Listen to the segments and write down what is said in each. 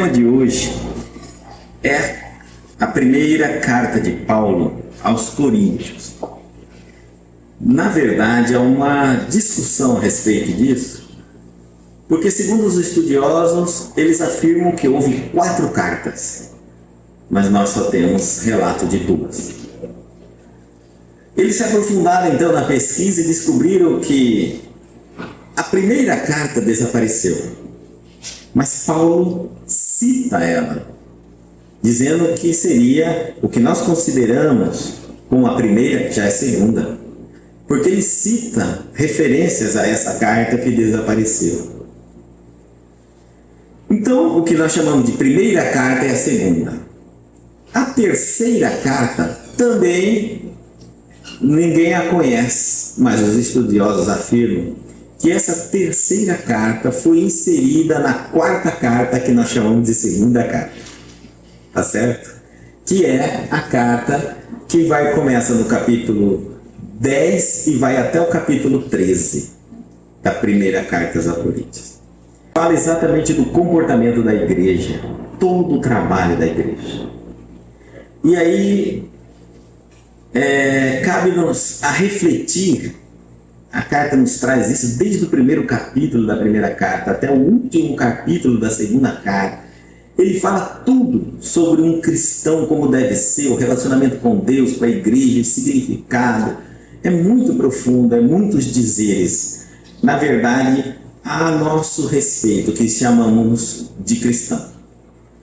O tema de hoje é a primeira carta de Paulo aos Coríntios. Na verdade, há uma discussão a respeito disso, porque segundo os estudiosos, eles afirmam que houve 4 cartas, mas nós só temos relato de 2. Eles se aprofundaram então na pesquisa e descobriram que a primeira carta desapareceu. Mas Paulo cita ela, dizendo que seria o que nós consideramos como a primeira, já é a segunda. Porque ele cita referências a essa carta que desapareceu. Então, o que nós chamamos de primeira carta é a segunda. A terceira carta também ninguém a conhece, mas os estudiosos afirmam que essa terceira carta foi inserida na 4ª carta que nós chamamos de segunda carta. Tá certo? Que é a carta que começa no capítulo 10 e vai até o capítulo 13 da primeira carta aos Coríntios. Fala exatamente do comportamento da igreja, todo o trabalho da igreja. E aí, cabe-nos a refletir. A carta nos traz isso desde o primeiro capítulo da primeira carta até o último capítulo da segunda carta. Ele fala tudo sobre um cristão, como deve ser, o relacionamento com Deus, com a igreja, o significado. É muito profundo, é muitos dizeres. Na verdade, a nosso respeito, que chamamos de cristão.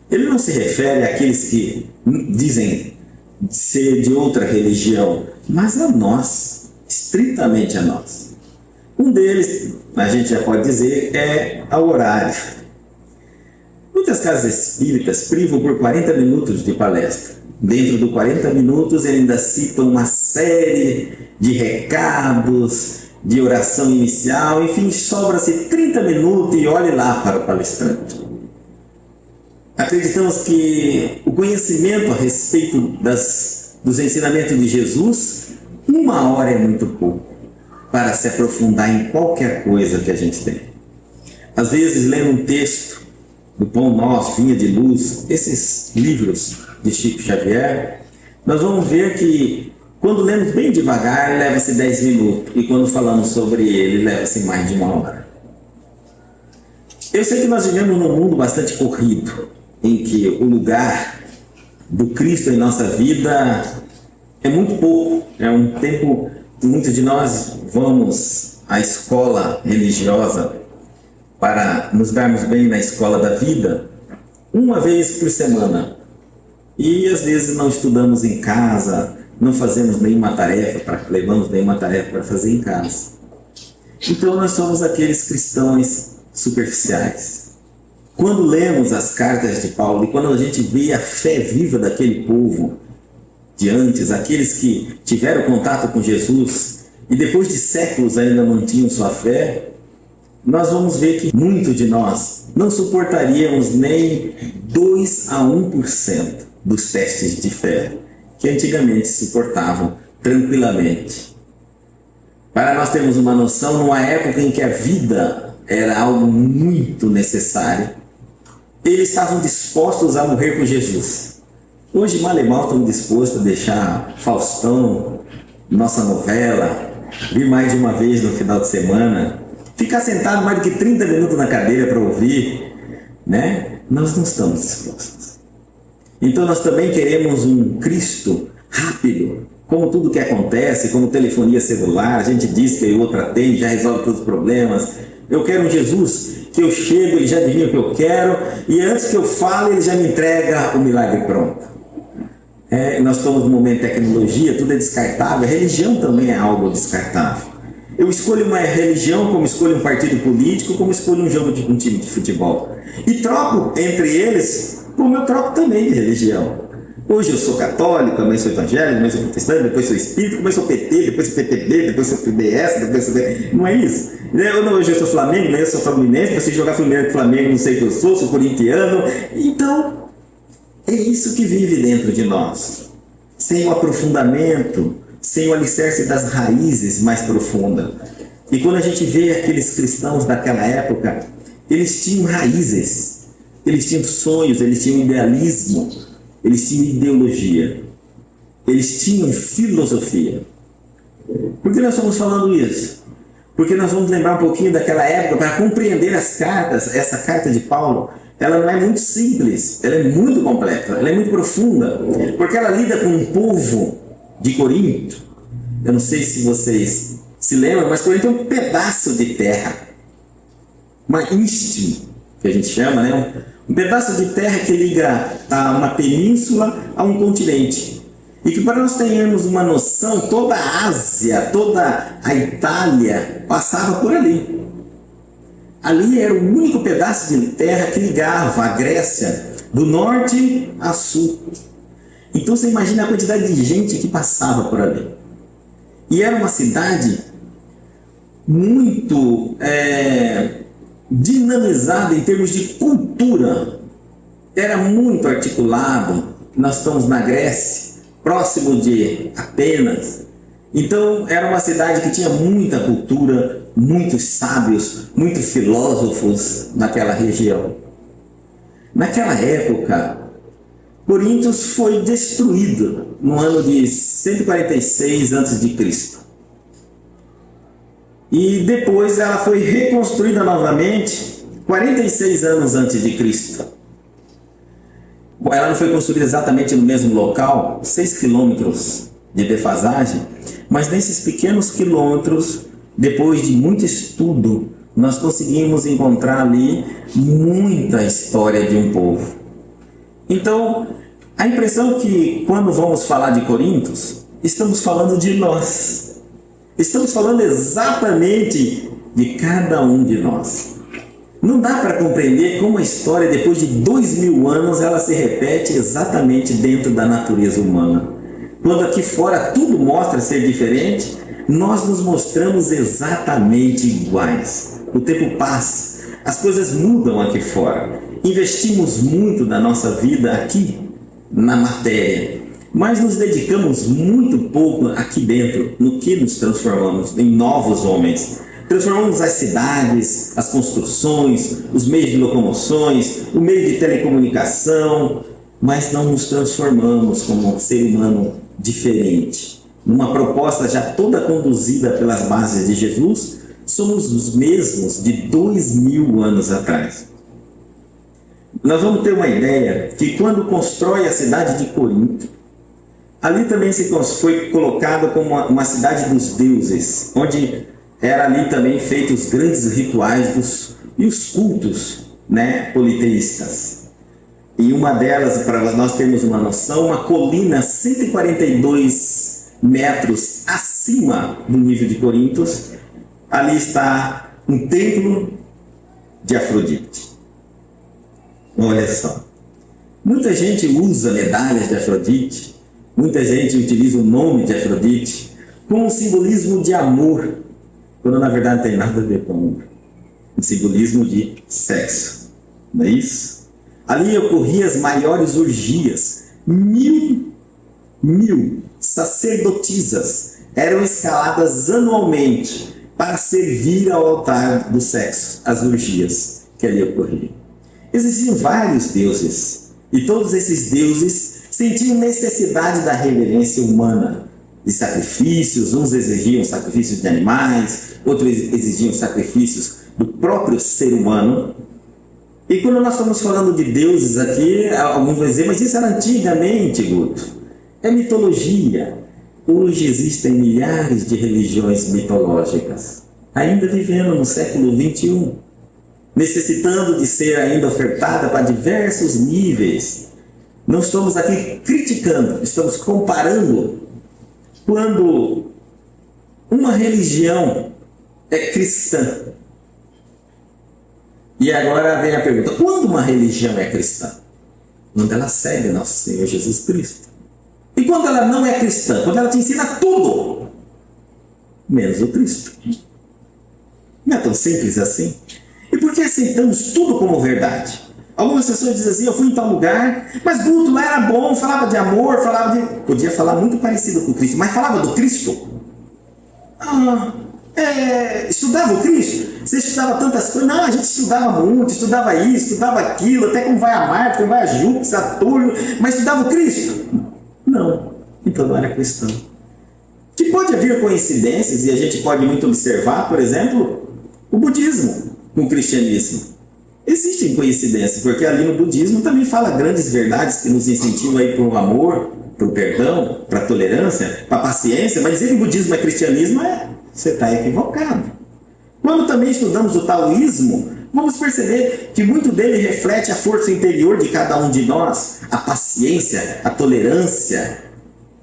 Ele não se refere àqueles que dizem ser de outra religião, mas a nós, estritamente a nós. Um deles, a gente já pode dizer, é ao horário. Muitas casas espíritas privam por 40 minutos de palestra. Dentro dos 40 minutos, ele ainda cita uma série de recados, de oração inicial, enfim, sobra-se 30 minutos e olhe lá para o palestrante. Acreditamos que o conhecimento a respeito dos ensinamentos de Jesus, 1 hora é muito pouco para se aprofundar em qualquer coisa que a gente tem. Às vezes, lendo um texto do Pão Nosso, Vinha de Luz, esses livros de Chico Xavier, nós vamos ver que quando lemos bem devagar, leva-se 10 minutos, e quando falamos sobre ele, leva-se mais de 1 hora. Eu sei que nós vivemos num mundo bastante corrido, em que o lugar do Cristo em nossa vida é muito pouco, é um tempo que muitos de nós vamos à escola religiosa para nos darmos bem na escola da vida, uma vez por semana. E às vezes não estudamos em casa, não fazemos nenhuma tarefa, levamos nenhuma tarefa para fazer em casa. Então nós somos aqueles cristãos superficiais. Quando lemos as cartas de Paulo e quando a gente vê a fé viva daquele povo de antes, aqueles que tiveram contato com Jesus e depois de séculos ainda mantinham sua fé, nós vamos ver que muitos de nós não suportaríamos nem 2 a 1% dos testes de fé que antigamente suportavam tranquilamente. Para nós termos uma noção, numa época em que a vida era algo muito necessário, eles estavam dispostos a morrer por Jesus. Hoje, mal e mal, estamos dispostos a deixar Faustão, nossa novela, vir mais de uma vez no final de semana, ficar sentado mais do que 30 minutos na cadeira para ouvir, né? Nós não estamos dispostos. Então nós também queremos um Cristo rápido, como tudo que acontece, como telefonia celular, a gente diz que o outro atende, já resolve todos os problemas. Eu quero um Jesus que eu chego, ele já adivinha o que eu quero, e antes que eu fale, ele já me entrega o milagre pronto. Nós estamos no momento de tecnologia, tudo é descartável, a religião também é algo descartável. Eu escolho uma religião como escolho um partido político, como escolho um time de futebol. E troco entre eles, como eu troco também de religião. Hoje eu sou católico, também sou evangélico, também sou protestante, depois sou espírita, depois sou PT, depois sou PTB, depois sou PDS, depois sou... Não é isso? Hoje eu sou Flamengo, amanhã eu sou Fluminense, para se jogar Flamengo, não sei o que eu sou corintiano. Então, é isso que vive dentro de nós. Sem o aprofundamento, sem o alicerce das raízes mais profundas. E quando a gente vê aqueles cristãos daquela época, eles tinham raízes. eles tinham sonhos, eles tinham idealismo, eles tinham ideologia, eles tinham filosofia. Por que nós estamos falando isso? Porque nós vamos lembrar um pouquinho daquela época para compreender as cartas. Essa carta de Paulo, ela não é muito simples, ela é muito complexa, ela é muito profunda, porque ela lida com um povo de Corinto. Eu não sei se vocês se lembram, mas Corinto é um pedaço de terra, uma istmo, que a gente chama, né? Um pedaço de terra que liga uma península a um continente. E que, para nós termos uma noção, toda a Ásia, toda a Itália passava por ali. Ali era o único pedaço de terra que ligava a Grécia do norte a sul. Então você imagina a quantidade de gente que passava por ali. E era uma cidade muito dinamizada em termos de cultura. Era muito articulado. Nós estamos na Grécia, próximo de Atenas. Então era uma cidade que tinha muita cultura, muitos sábios, muitos filósofos naquela região. Naquela época, Corinto foi destruído no ano de 146 a.C. E depois ela foi reconstruída novamente 46 anos antes de Cristo. Ela não foi construída exatamente no mesmo local, 6 quilômetros de defasagem, mas nesses pequenos quilômetros, depois de muito estudo, nós conseguimos encontrar ali muita história de um povo. Então, a impressão que quando vamos falar de Corintos, estamos falando de nós. Estamos falando exatamente de cada um de nós. Não dá para compreender como a história, depois de 2000 anos, ela se repete exatamente dentro da natureza humana. Quando aqui fora tudo mostra ser diferente, nós nos mostramos exatamente iguais. O tempo passa, as coisas mudam aqui fora. Investimos muito da nossa vida aqui na matéria, mas nos dedicamos muito pouco aqui dentro, no que nos transformamos em novos homens. Transformamos as cidades, as construções, os meios de locomoções, o meio de telecomunicação, mas não nos transformamos como um ser humano diferente. Numa proposta já toda conduzida pelas bases de Jesus, somos os mesmos de 2000 anos atrás. Nós vamos ter uma ideia que quando constrói a cidade de Corinto, ali também foi colocado como uma cidade dos deuses, onde era ali também feitos os grandes rituais e os cultos, politeístas. E uma delas, para nós termos uma noção, uma colina 142 metros acima do nível de Corintos, ali está um templo de Afrodite. Olha só, muita gente usa medalhas de Afrodite, muita gente utiliza o nome de Afrodite como um simbolismo de amor, quando na verdade não tem nada a ver com amor. Um simbolismo de sexo, não é isso? Ali ocorriam as maiores orgias. Mil sacerdotisas eram escaladas anualmente para servir ao altar do sexo, as orgias que ali ocorriam. Existiam vários deuses, e todos esses deuses sentiam necessidade da reverência humana, de sacrifícios. Uns exigiam sacrifícios de animais, outros exigiam sacrifícios do próprio ser humano. E quando nós estamos falando de deuses aqui, alguns vão dizer, mas isso era antigamente, Guto. É mitologia. Hoje existem milhares de religiões mitológicas, ainda vivendo no século XXI, necessitando de ser ainda ofertada para diversos níveis. Não estamos aqui criticando, estamos comparando. Quando uma religião é cristã, e agora vem a pergunta, quando uma religião é cristã? Quando ela segue nosso Senhor Jesus Cristo. E quando ela não é cristã? Quando ela te ensina tudo, menos o Cristo. Não é tão simples assim? E por que aceitamos tudo como verdade? Algumas pessoas dizem assim, eu fui em tal lugar, mas Guto lá era bom, falava de amor, podia falar muito parecido com Cristo, mas falava do Cristo. Estudava o Cristo? Você estudava tantas coisas. Não, a gente estudava muito, estudava isso, estudava aquilo, até como vai a Marte, como vai a Júpiter, Saturno, mas estudava o Cristo? Não, então não era cristão. Que pode haver coincidências, e a gente pode muito observar, por exemplo, o budismo com o cristianismo. Existem coincidências, porque ali no budismo também fala grandes verdades que nos incentivam aí para o amor, para o perdão, para a tolerância, para a paciência, mas dizer que o budismo é cristianismo, você está equivocado. Quando também estudamos o taoísmo, vamos perceber que muito dele reflete a força interior de cada um de nós, a paciência, a tolerância,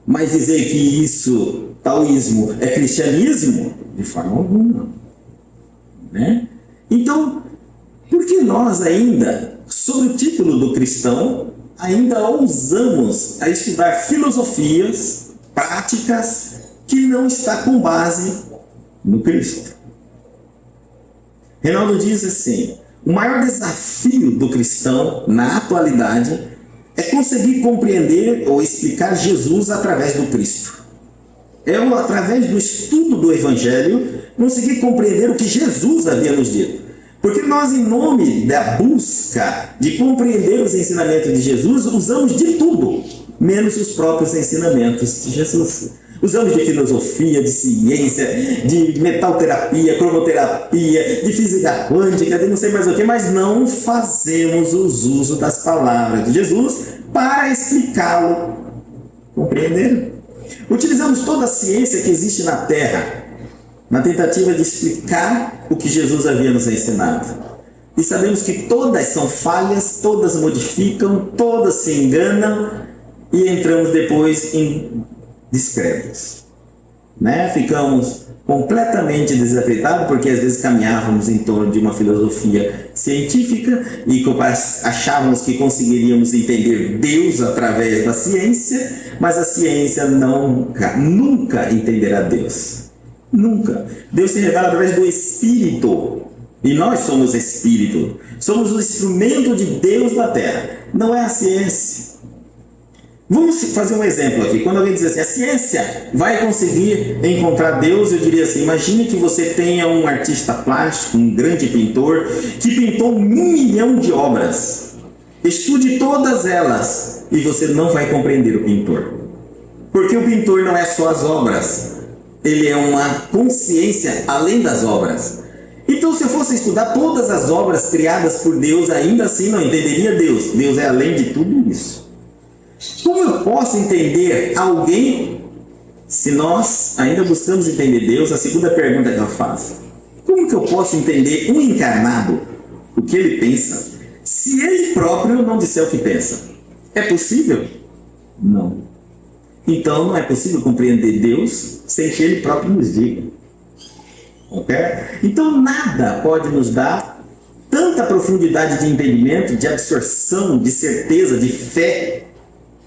mas dizer que isso, taoísmo, é cristianismo, de forma alguma. Né? Então, por que nós ainda, sob o título do cristão, ainda ousamos a estudar filosofias, práticas, que não está com base no Cristo? Reinaldo diz assim: o maior desafio do cristão, na atualidade, é conseguir compreender ou explicar Jesus através do Cristo. Através do estudo do Evangelho, conseguir compreender o que Jesus havia nos dito. Porque nós, em nome da busca de compreender os ensinamentos de Jesus, usamos de tudo, menos os próprios ensinamentos de Jesus. Usamos de filosofia, de ciência, de metalterapia, cromoterapia, de física quântica, de não sei mais o que, mas não fazemos os usos das palavras de Jesus para explicá-lo. Compreenderam? Utilizamos toda a ciência que existe na Terra na tentativa de explicar o que Jesus havia nos ensinado. E sabemos que todas são falhas, todas modificam, todas se enganam e entramos depois em descréditos. Né? Ficamos completamente desacreditados porque às vezes caminhávamos em torno de uma filosofia científica e achávamos que conseguiríamos entender Deus através da ciência, mas a ciência nunca entenderá Deus. Nunca. Deus se revela através do Espírito. E nós somos Espírito. Somos o instrumento de Deus na Terra. Não é a ciência. Vamos fazer um exemplo aqui. Quando alguém diz assim, a ciência vai conseguir encontrar Deus, eu diria assim, imagine que você tenha um artista plástico, um grande pintor, que pintou 1 milhão de obras. Estude todas elas e você não vai compreender o pintor. Porque o pintor não é só as obras. Ele é uma consciência além das obras. Então, se eu fosse estudar todas as obras criadas por Deus, ainda assim não entenderia Deus. Deus é além de tudo isso. Como eu posso entender alguém se nós ainda buscamos entender Deus? A segunda pergunta que eu faço: como que eu posso entender um encarnado, o que ele pensa, se ele próprio não disser o que pensa? É possível? Não. Então não é possível compreender Deus sem que Ele próprio nos diga. Ok? Então nada pode nos dar tanta profundidade de entendimento, de absorção, de certeza, de fé,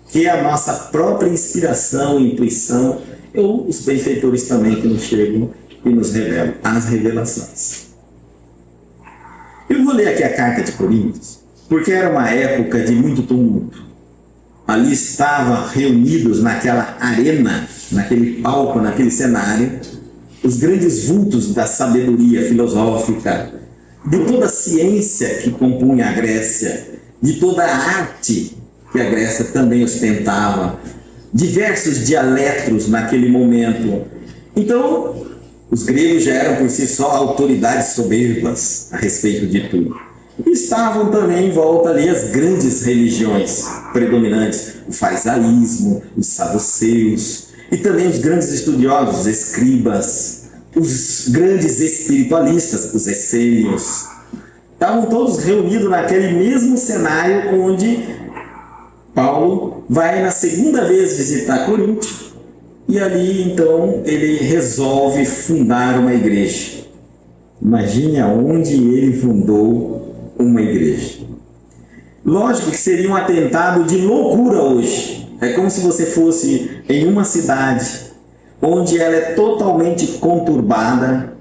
que é a nossa própria inspiração, intuição, ou os benfeitores também que nos chegam e nos revelam as revelações. Eu vou ler aqui a carta de Coríntios, porque era uma época de muito tumulto. Ali estavam reunidos naquela arena, naquele palco, naquele cenário, os grandes vultos da sabedoria filosófica, de toda a ciência que compunha a Grécia, de toda a arte que a Grécia também ostentava, diversos dialectos naquele momento. Então, os gregos já eram por si só autoridades soberbas a respeito de tudo. E estavam também em volta ali as grandes religiões predominantes, o farisaísmo, os saduceus, e também os grandes estudiosos, os escribas, os grandes espiritualistas, os essênios. Estavam todos reunidos naquele mesmo cenário onde Paulo vai na segunda vez visitar Corinto, e ali então ele resolve fundar uma igreja. Imagine aonde ele fundou uma igreja. Lógico que seria um atentado de loucura hoje. É como se você fosse em uma cidade onde ela é totalmente conturbada,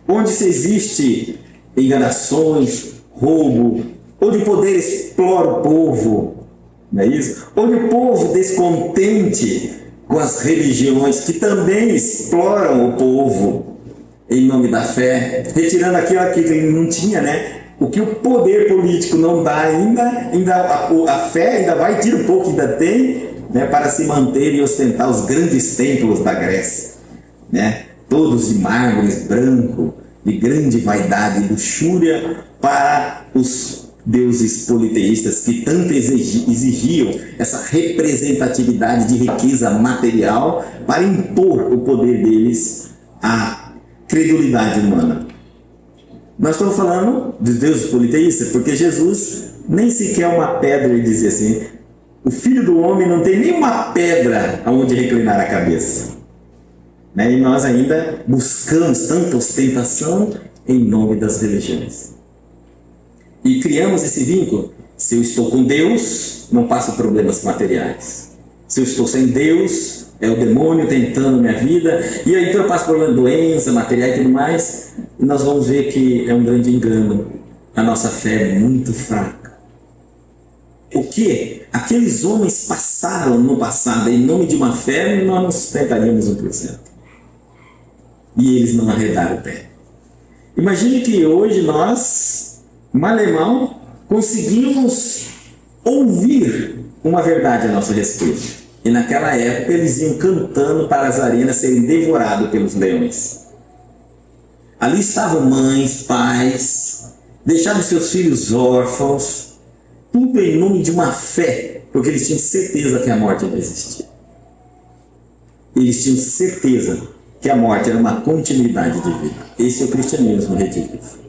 onde se existe enganações, roubo, onde o poder explora o povo, não é isso? Onde o povo descontente com as religiões que também exploram o povo, em nome da fé, retirando aquilo que ele não tinha, né? O que o poder político não dá ainda a fé ainda vai, tira um pouco, ainda tem, né? Para se manter e ostentar os grandes templos da Grécia, né? Todos de mármores branco, de grande vaidade e luxúria para os deuses politeístas que tanto exigiam essa representatividade de riqueza material para impor o poder deles à credulidade humana. Nós estamos falando dos deuses politeístas porque Jesus nem sequer uma pedra, ele dizia assim, o Filho do Homem não tem nenhuma pedra aonde reclinar a cabeça. Né? E nós ainda buscamos tanta ostentação em nome das religiões. E criamos esse vínculo. Se eu estou com Deus, não passo problemas materiais. Se eu estou sem Deus, é o demônio tentando minha vida. E aí então eu passo problema de doença, material e tudo mais. E nós vamos ver que é um grande engano. A nossa fé é muito fraca. O que aqueles homens passaram no passado em nome de uma fé, nós não sustentaríamos 1%. E eles não arredaram o pé. Imagine que hoje nós, malemão, conseguimos ouvir uma verdade a nosso respeito. E naquela época eles iam cantando para as arenas serem devorados pelos leões. Ali estavam mães, pais, deixaram seus filhos órfãos, tudo em nome de uma fé, porque eles tinham certeza que a morte não existia. Eles tinham certeza que a morte era uma continuidade de vida. Esse é o cristianismo redimido.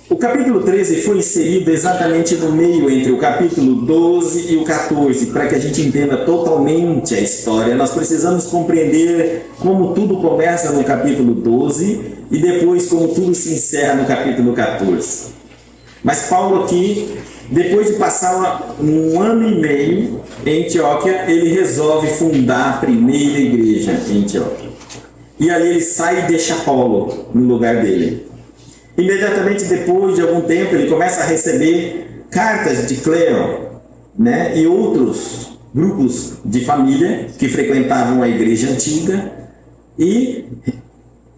O capítulo 13 foi inserido exatamente no meio entre o capítulo 12 e o 14, para que a gente entenda totalmente a história. Nós precisamos compreender como tudo começa no capítulo 12 e depois como tudo se encerra no capítulo 14. Mas Paulo aqui, depois de passar um ano e meio em Antioquia, ele resolve fundar a primeira igreja em Antioquia. E ali ele sai e deixa Paulo no lugar dele. Imediatamente depois de algum tempo, ele começa a receber cartas de Cleon, né, e outros grupos de família que frequentavam a igreja antiga e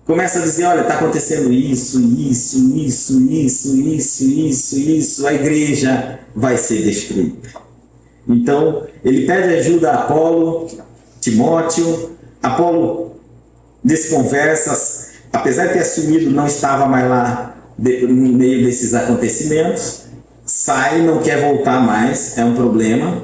começa a dizer, olha, está acontecendo isso, a igreja vai ser destruída. Então, ele pede ajuda a Apolo, Timóteo. Apolo desconversa, apesar de ter assumido, não estava mais lá no meio desses acontecimentos, sai, não quer voltar mais, é um problema.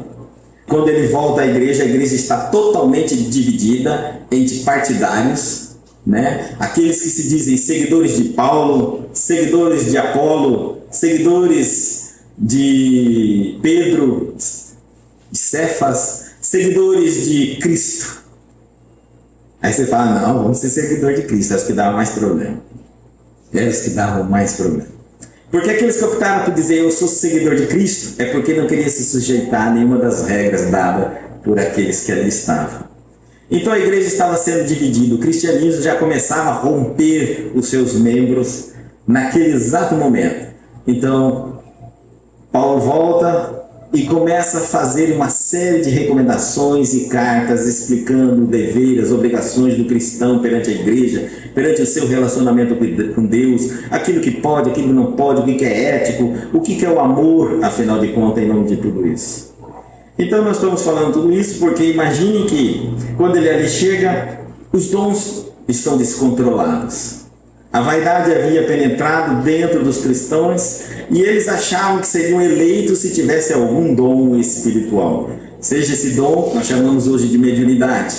Quando ele volta à igreja, a igreja está totalmente dividida entre partidários, né? Aqueles que se dizem seguidores de Paulo, seguidores de Apolo, seguidores de Pedro, de Cefas, seguidores de Cristo. Aí você fala, não, vamos ser seguidor de Cristo, é os que davam mais problema. É os que davam mais problema. Porque aqueles que optaram por dizer eu sou seguidor de Cristo, é porque não queria se sujeitar a nenhuma das regras dadas por aqueles que ali estavam. Então a igreja estava sendo dividida, o cristianismo já começava a romper os seus membros naquele exato momento. Então, Paulo volta e começa a fazer uma série de recomendações e cartas explicando o dever, as obrigações do cristão perante a igreja, perante o seu relacionamento com Deus, aquilo que pode, aquilo que não pode, o que é ético, o que é o amor, afinal de contas, em nome de tudo isso. Então nós estamos falando tudo isso porque imagine que quando ele ali chega, os dons estão descontrolados. A vaidade havia penetrado dentro dos cristãos e eles achavam que seriam eleitos se tivesse algum dom espiritual. Seja esse dom, nós chamamos hoje de mediunidade.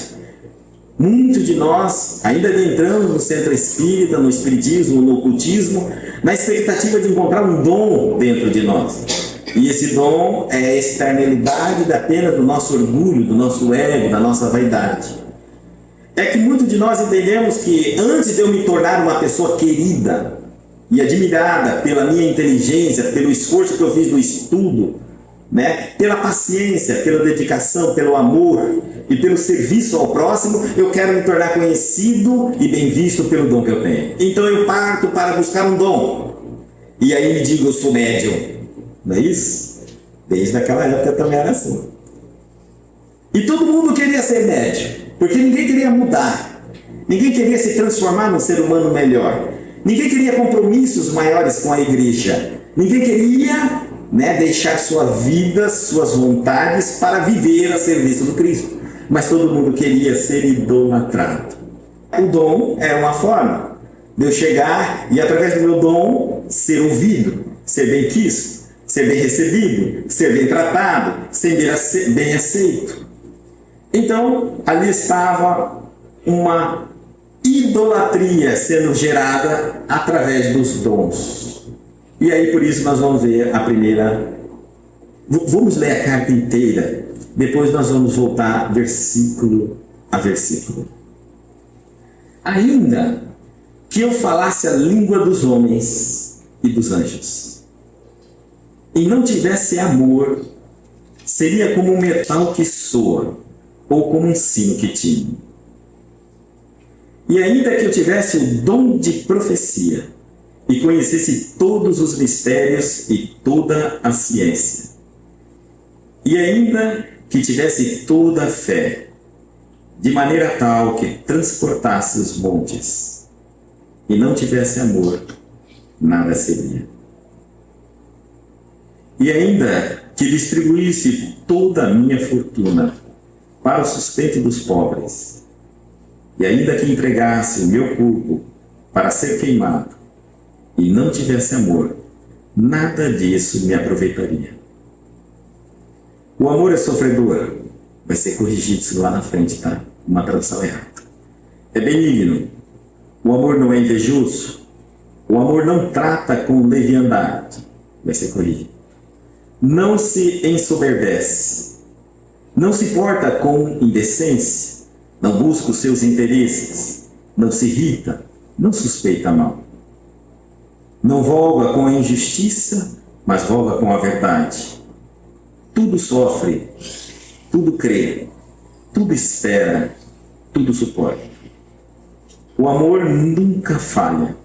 Muitos de nós ainda entramos no centro espírita, no espiritismo, no ocultismo, na expectativa de encontrar um dom dentro de nós. E esse dom é a externalidade apenas do nosso orgulho, do nosso ego, da nossa vaidade. É que muitos de nós entendemos que antes de eu me tornar uma pessoa querida e admirada pela minha inteligência, pelo esforço que eu fiz no estudo, né, pela paciência, pela dedicação, pelo amor e pelo serviço ao próximo, eu quero me tornar conhecido e bem visto pelo dom que eu tenho. Então eu parto para buscar um dom. E aí me digo, eu sou médium. Não é isso? Desde aquela época também era assim. E todo mundo queria ser médium, porque ninguém queria mudar. Ninguém queria se transformar num ser humano melhor. Ninguém queria compromissos maiores com a igreja. Ninguém queria, deixar sua vida, suas vontades para viver a serviço do Cristo. Mas todo mundo queria ser idolatrado. O dom é uma forma de eu chegar e, através do meu dom, ser ouvido, ser bem quisto, ser bem recebido, ser bem tratado, ser bem aceito. Então, ali estava uma idolatria sendo gerada através dos dons. E aí, por isso, nós vamos ver a primeira. Vamos ler a carta inteira. Depois nós vamos voltar versículo a versículo. Ainda que eu falasse a língua dos homens e dos anjos, e não tivesse amor, seria como um metal que soa, ou como um sino que tine. E ainda que eu tivesse o dom de profecia, e conhecesse todos os mistérios e toda a ciência, e ainda que tivesse toda a fé, de maneira tal que transportasse os montes, e não tivesse amor, nada seria. E ainda que distribuísse toda a minha fortuna para o sustento dos pobres, e ainda que entregasse o meu corpo para ser queimado, e não tivesse amor, nada disso me aproveitaria. O amor é sofredor, vai ser corrigido isso lá na frente, tá? Uma tradução errada. É benigno. O amor não é invejoso. O amor não trata com leviandade, vai ser corrigido. Não se ensoberbece. Não se porta com indecência. Não busca os seus interesses. Não se irrita. Não suspeita mal. Não voga com a injustiça, mas voga com a verdade. Tudo sofre, tudo crê, tudo espera, tudo suporta. O amor nunca falha.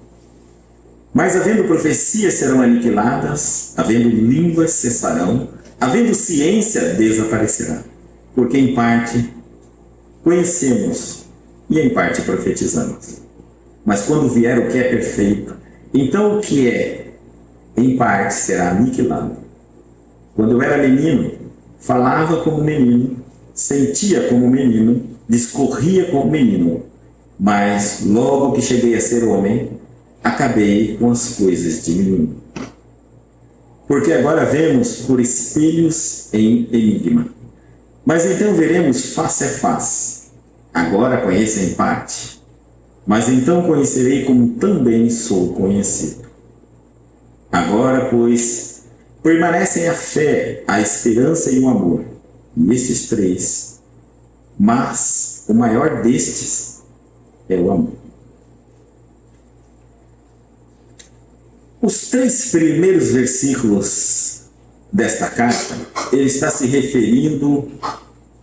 Mas havendo profecias serão aniquiladas, havendo línguas cessarão, havendo ciência desaparecerá. Porque em parte conhecemos e em parte profetizamos. Mas quando vier o que é perfeito, então o que é em parte será aniquilado. Quando eu era menino, falava como menino, sentia como menino, discorria como menino, mas logo que cheguei a ser homem, acabei com as coisas de menino. Porque agora vemos por espelhos em enigma, mas então veremos face a face. Agora conheço em parte, mas então conhecerei como também sou conhecido. Agora, pois, permanecem a fé, a esperança e o amor, e estes três, mas o maior destes é o amor. Os 3 primeiros versículos desta carta, ele está se referindo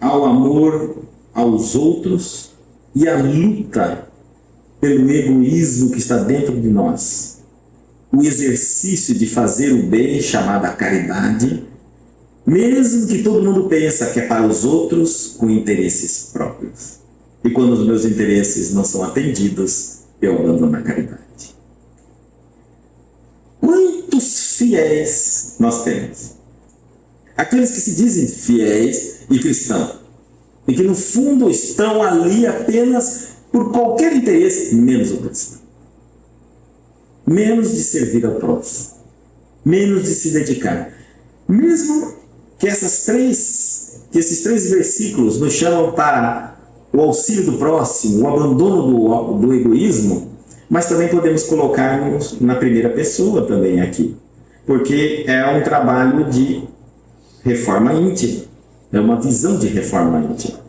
ao amor aos outros e à luta pelo egoísmo que está dentro de nós. O exercício de fazer o bem, chamada caridade, mesmo que todo mundo pensa que é para os outros com interesses próprios. E quando os meus interesses não são atendidos, eu abandono a caridade. Quantos fiéis nós temos? Aqueles que se dizem fiéis e cristãos, e que no fundo estão ali apenas por qualquer interesse, menos o cristão. Menos de servir ao próximo, menos de se dedicar. Mesmo que esses três versículos nos chamam para o auxílio do próximo, o abandono do egoísmo, mas também podemos colocar-nos na primeira pessoa também aqui, porque é um trabalho de reforma íntima, é uma visão de reforma íntima.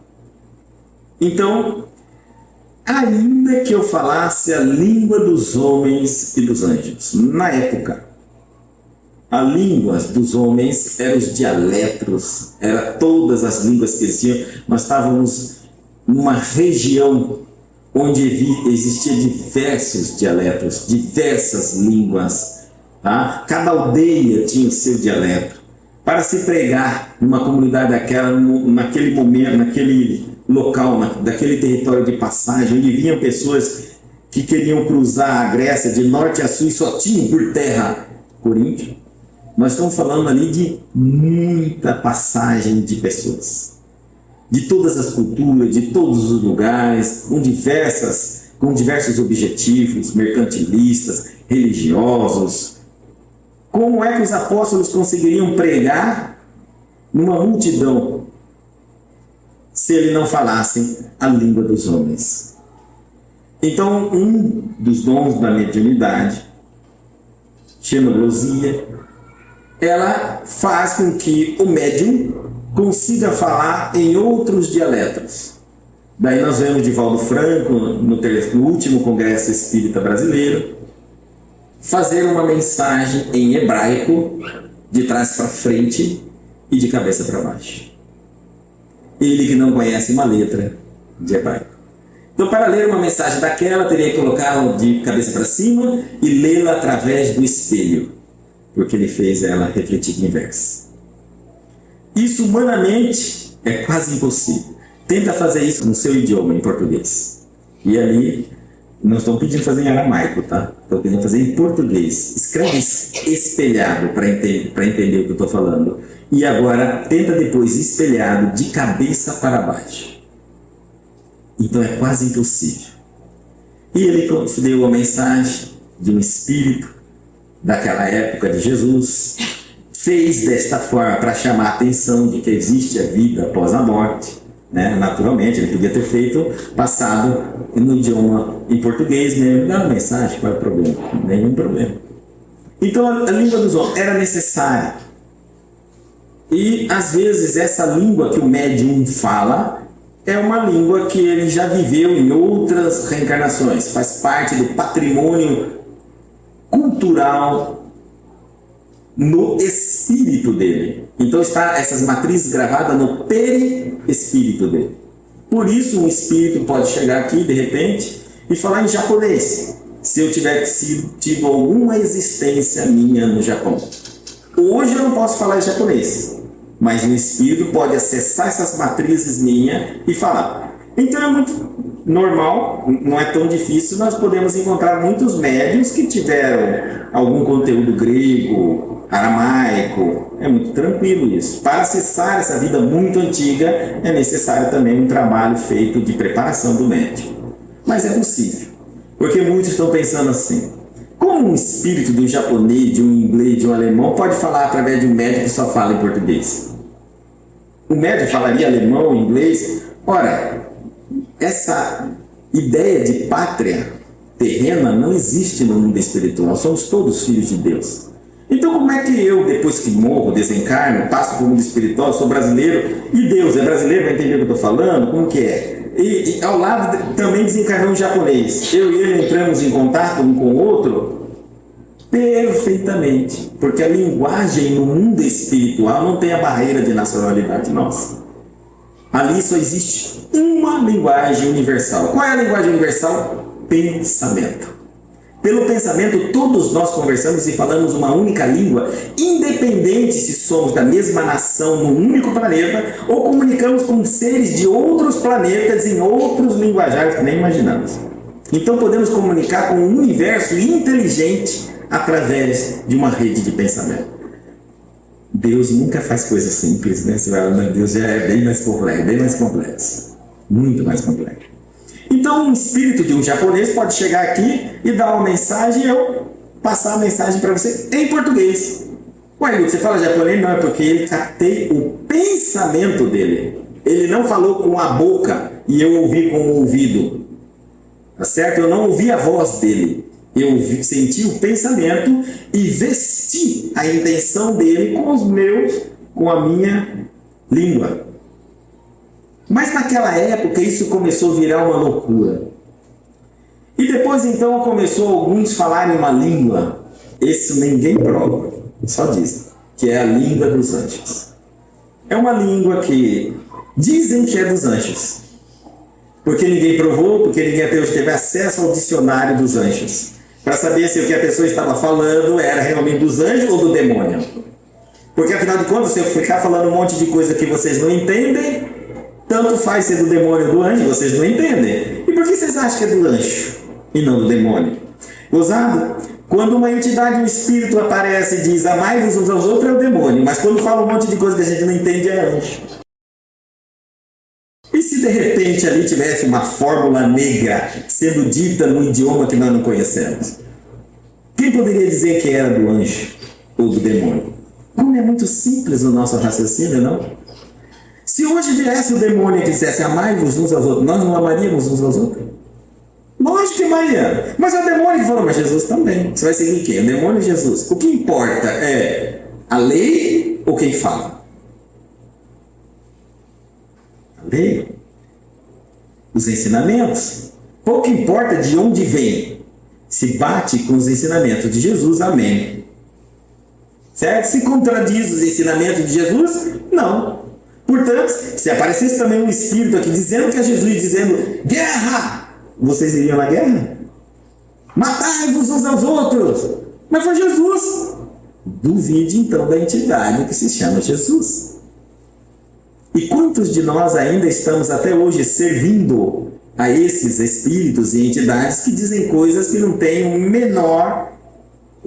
Então, ainda que eu falasse a língua dos homens e dos anjos, na época, a língua dos homens eram os dialetos, eram todas as línguas que existiam. Nós estávamos numa região onde existia diversos dialetos, diversas línguas. Tá? Cada aldeia tinha o seu dialeto. Para se pregar numa comunidade daquela, naquele momento, local, daquele território de passagem, onde vinham pessoas que queriam cruzar a Grécia de norte a sul e só tinham por terra Coríntio. Nós estamos falando ali de muita passagem de pessoas, de todas as culturas, de todos os lugares, com diversos objetivos, mercantilistas, religiosos. Como é que os apóstolos conseguiriam pregar numa multidão se eles não falassem a língua dos homens? Então, um dos dons da mediunidade, xenoglosia, ela faz com que o médium consiga falar em outros dialetos. Daí nós vemos Divaldo Franco, no último Congresso Espírita Brasileiro, fazer uma mensagem em hebraico, de trás para frente e de cabeça para baixo. Ele que não conhece uma letra de hebraico. Então, para ler uma mensagem daquela, teria que colocá-la de cabeça para cima e lê-la através do espelho, porque ele fez ela refletir em verso. Isso, humanamente, é quase impossível. Tenta fazer isso no seu idioma, em português. E ali, não estou pedindo fazer em aramaico, tá? Estou pedindo fazer em português. Escreve espelhado para entender o que eu estou falando. E agora, tenta depois espelhado de cabeça para baixo. Então é quase impossível. E ele deu a mensagem de um espírito daquela época de Jesus, fez desta forma para chamar a atenção de que existe a vida após a morte, né? Naturalmente, ele podia ter passado no idioma em português mesmo, dá uma mensagem, qual é o problema? Nenhum problema. Então a língua dos homens era necessária. E às vezes essa língua que o médium fala é uma língua que ele já viveu em outras reencarnações, faz parte do patrimônio cultural no espírito dele. Então está essas matrizes gravadas no perispírito dele. Por isso um espírito pode chegar aqui de repente e falar em japonês, se eu tiver tido alguma existência minha no Japão. Hoje eu não posso falar em japonês, mas um espírito pode acessar essas matrizes minhas e falar. Então é muito normal, não é tão difícil, nós podemos encontrar muitos médiuns que tiveram algum conteúdo grego, aramaico, é muito tranquilo isso. Para acessar essa vida muito antiga é necessário também um trabalho feito de preparação do médium. Mas é possível, porque muitos estão pensando assim: como um espírito de um japonês, de um inglês, de um alemão pode falar através de um médium que só fala em português? O médium falaria alemão, inglês? Ora, essa ideia de pátria terrena não existe no mundo espiritual, somos todos filhos de Deus. Então como é que eu, depois que morro, desencarno, passo para o mundo espiritual, sou brasileiro, e Deus é brasileiro, vai entender o que eu estou falando? Como que é? E ao lado também desencarnou um japonês. Eu e ele entramos em contato um com o outro perfeitamente, porque a linguagem no mundo espiritual não tem a barreira de nacionalidade nossa. Ali só existe uma linguagem universal. Qual é a linguagem universal? Pensamento. Pelo pensamento, todos nós conversamos e falamos uma única língua, independente se somos da mesma nação num único planeta ou comunicamos com seres de outros planetas em outros linguajares que nem imaginamos. Então podemos comunicar com um universo inteligente através de uma rede de pensamento. Deus nunca faz coisas simples, né? Você vai falar, Deus já é bem mais complexo, muito mais complexo. Então um espírito de um japonês pode chegar aqui e dar uma mensagem e eu passar a mensagem para você em português. Ué, você fala japonês? Não, é porque ele captei o pensamento dele. Ele não falou com a boca e eu ouvi com o ouvido. Tá certo? Eu não ouvi a voz dele. Eu senti o pensamento e vesti a intenção dele com a minha língua. Mas naquela época isso começou a virar uma loucura. E depois então começou alguns falarem uma língua, isso ninguém prova, só dizem, que é a língua dos anjos. É uma língua que dizem que é dos anjos, porque ninguém provou, porque ninguém até hoje teve acesso ao dicionário dos anjos, para saber se o que a pessoa estava falando era realmente dos anjos ou do demônio. Porque afinal de contas, se eu ficar falando um monte de coisa que vocês não entendem, tanto faz ser do demônio ou do anjo, vocês não entendem. E por que vocês acham que é do anjo e não do demônio? Gozado? Quando uma entidade, um espírito aparece e diz amai-vos uns aos outros, é o demônio. Mas quando fala um monte de coisa que a gente não entende, é anjo. E se de repente ali tivesse uma fórmula negra sendo dita num idioma que nós não conhecemos? Quem poderia dizer que era do anjo ou do demônio? Como é muito simples o nosso raciocínio, não? Se hoje viesse o demônio e dissesse amai-vos uns aos outros, nós não amaríamos uns aos outros? Lógico que amaria. Mas é o demônio que falou, mas Jesus também. Você vai seguir quem? O demônio e Jesus. O que importa é a lei ou quem fala? A lei. Os ensinamentos. Pouco importa de onde vem. Se bate com os ensinamentos de Jesus, amém. Certo? Se contradiz os ensinamentos de Jesus, não. Portanto, se aparecesse também um espírito aqui dizendo que é Jesus, dizendo guerra, vocês iriam na guerra? Matai-vos uns aos outros. Mas foi Jesus. Duvide então da entidade que se chama Jesus. E quantos de nós ainda estamos até hoje servindo a esses espíritos e entidades que dizem coisas que não têm o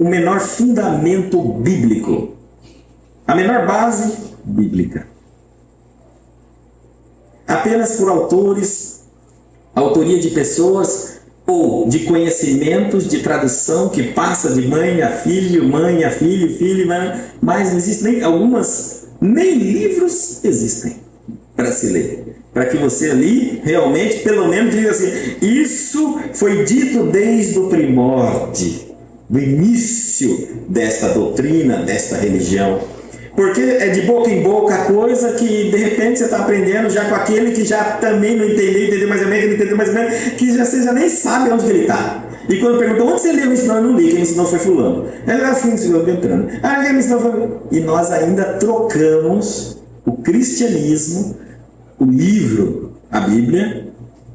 menor fundamento bíblico, a menor base bíblica? Apenas por autoria de pessoas ou de conhecimentos de tradução que passa de mãe a filho, filho, mas não existem nem livros existem para se ler. Para que você ali realmente, pelo menos, diga assim: isso foi dito desde o primórdio, do início desta doutrina, desta religião. Porque é de boca em boca a coisa que de repente você está aprendendo já com aquele que já também não entendeu mais ou menos, que não entendeu mais ou menos, que você já nem sabe onde ele está. E quando perguntou onde você leu isso, não, eu não li, quem me ensinou foi fulano. Eu fui ensinando. Quem me ensinou foi... E nós ainda trocamos o cristianismo, o livro, a Bíblia,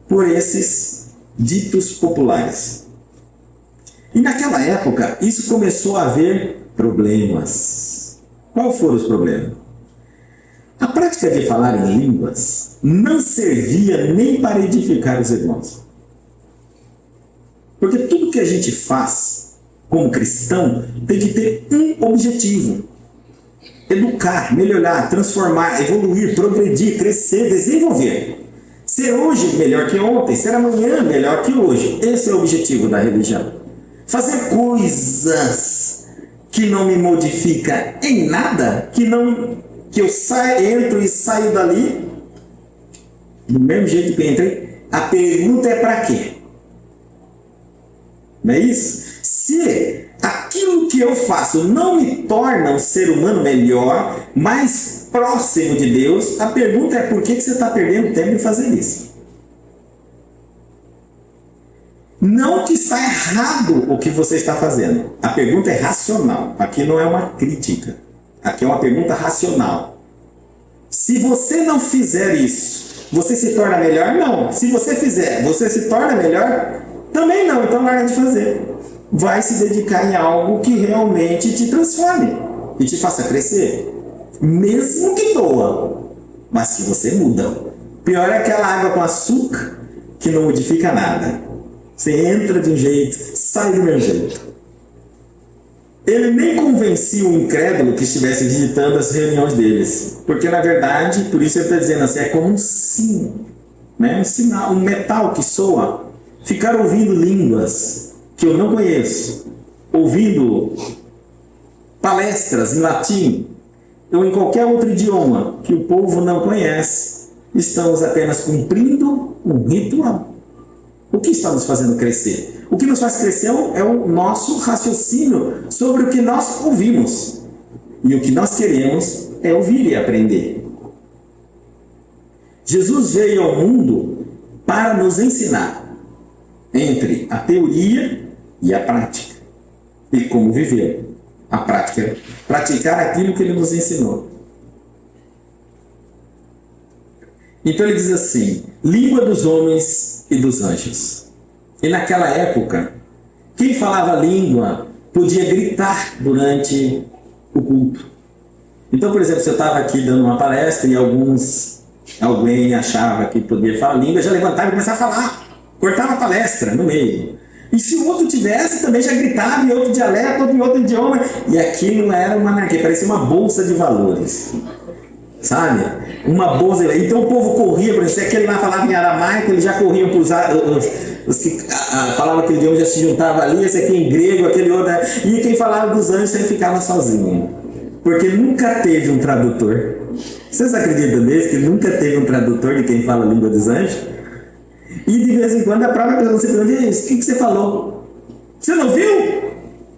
por esses ditos populares. E naquela época, isso começou a haver problemas. Quais foram os problemas? A prática de falar em línguas não servia nem para edificar os irmãos. Porque tudo que a gente faz como cristão tem que ter um objetivo: educar, melhorar, transformar, evoluir, progredir, crescer, desenvolver. Ser hoje melhor que ontem, ser amanhã melhor que hoje. Esse é o objetivo da religião. Fazer coisas que não me modifica em nada, que eu entro e saio dali do mesmo jeito que entrei. A pergunta é para quê? Não é isso? Se aquilo que eu faço não me torna um ser humano melhor, mais próximo de Deus, a pergunta é por que você está perdendo tempo em fazer isso? Não que está errado o que você está fazendo. A pergunta é racional. Aqui não é uma crítica. Aqui é uma pergunta racional. Se você não fizer isso, você se torna melhor? Não. Se você fizer, você se torna melhor? Também não. Então larga de fazer. Vai se dedicar em algo que realmente te transforme e te faça crescer. Mesmo que doa. Mas que você muda. Pior é aquela água com açúcar que não modifica nada. Você entra de um jeito, sai do meu jeito. Ele nem convencia o incrédulo que estivesse visitando as reuniões deles. Porque, na verdade, por isso ele está dizendo assim, é como um sino, né? Um sinal, um metal que soa. Ficar ouvindo línguas que eu não conheço, ouvindo palestras em latim, ou em qualquer outro idioma que o povo não conhece, estamos apenas cumprindo um ritual. O que está nos fazendo crescer? O que nos faz crescer é o nosso raciocínio sobre o que nós ouvimos. E o que nós queremos é ouvir e aprender. Jesus veio ao mundo para nos ensinar entre a teoria e a prática. E como viver. A prática é praticar aquilo que ele nos ensinou. Então ele diz assim: língua dos homens e dos anjos. E naquela época, quem falava língua podia gritar durante o culto. Então, por exemplo, se eu estava aqui dando uma palestra e alguns alguém achava que podia falar língua, já levantava e começava a falar, cortava a palestra no meio. E se o outro tivesse, também já gritava em outro dialeto, em outro idioma, e aquilo era uma anarquia, parecia uma bolsa de valores. Sabe? Uma bolsa. Então o povo corria, por exemplo, se aquele lá falava em aramaico, eles já corriam para os que falavam aquele idioma já se juntavam ali, esse aqui em grego, aquele outro. E quem falava dos anjos sempre ficava sozinho. Porque nunca teve um tradutor. Vocês acreditam mesmo que nunca teve um tradutor de quem fala a língua dos anjos? E de vez em quando a própria pessoa se pergunta: o que você falou? Você não viu?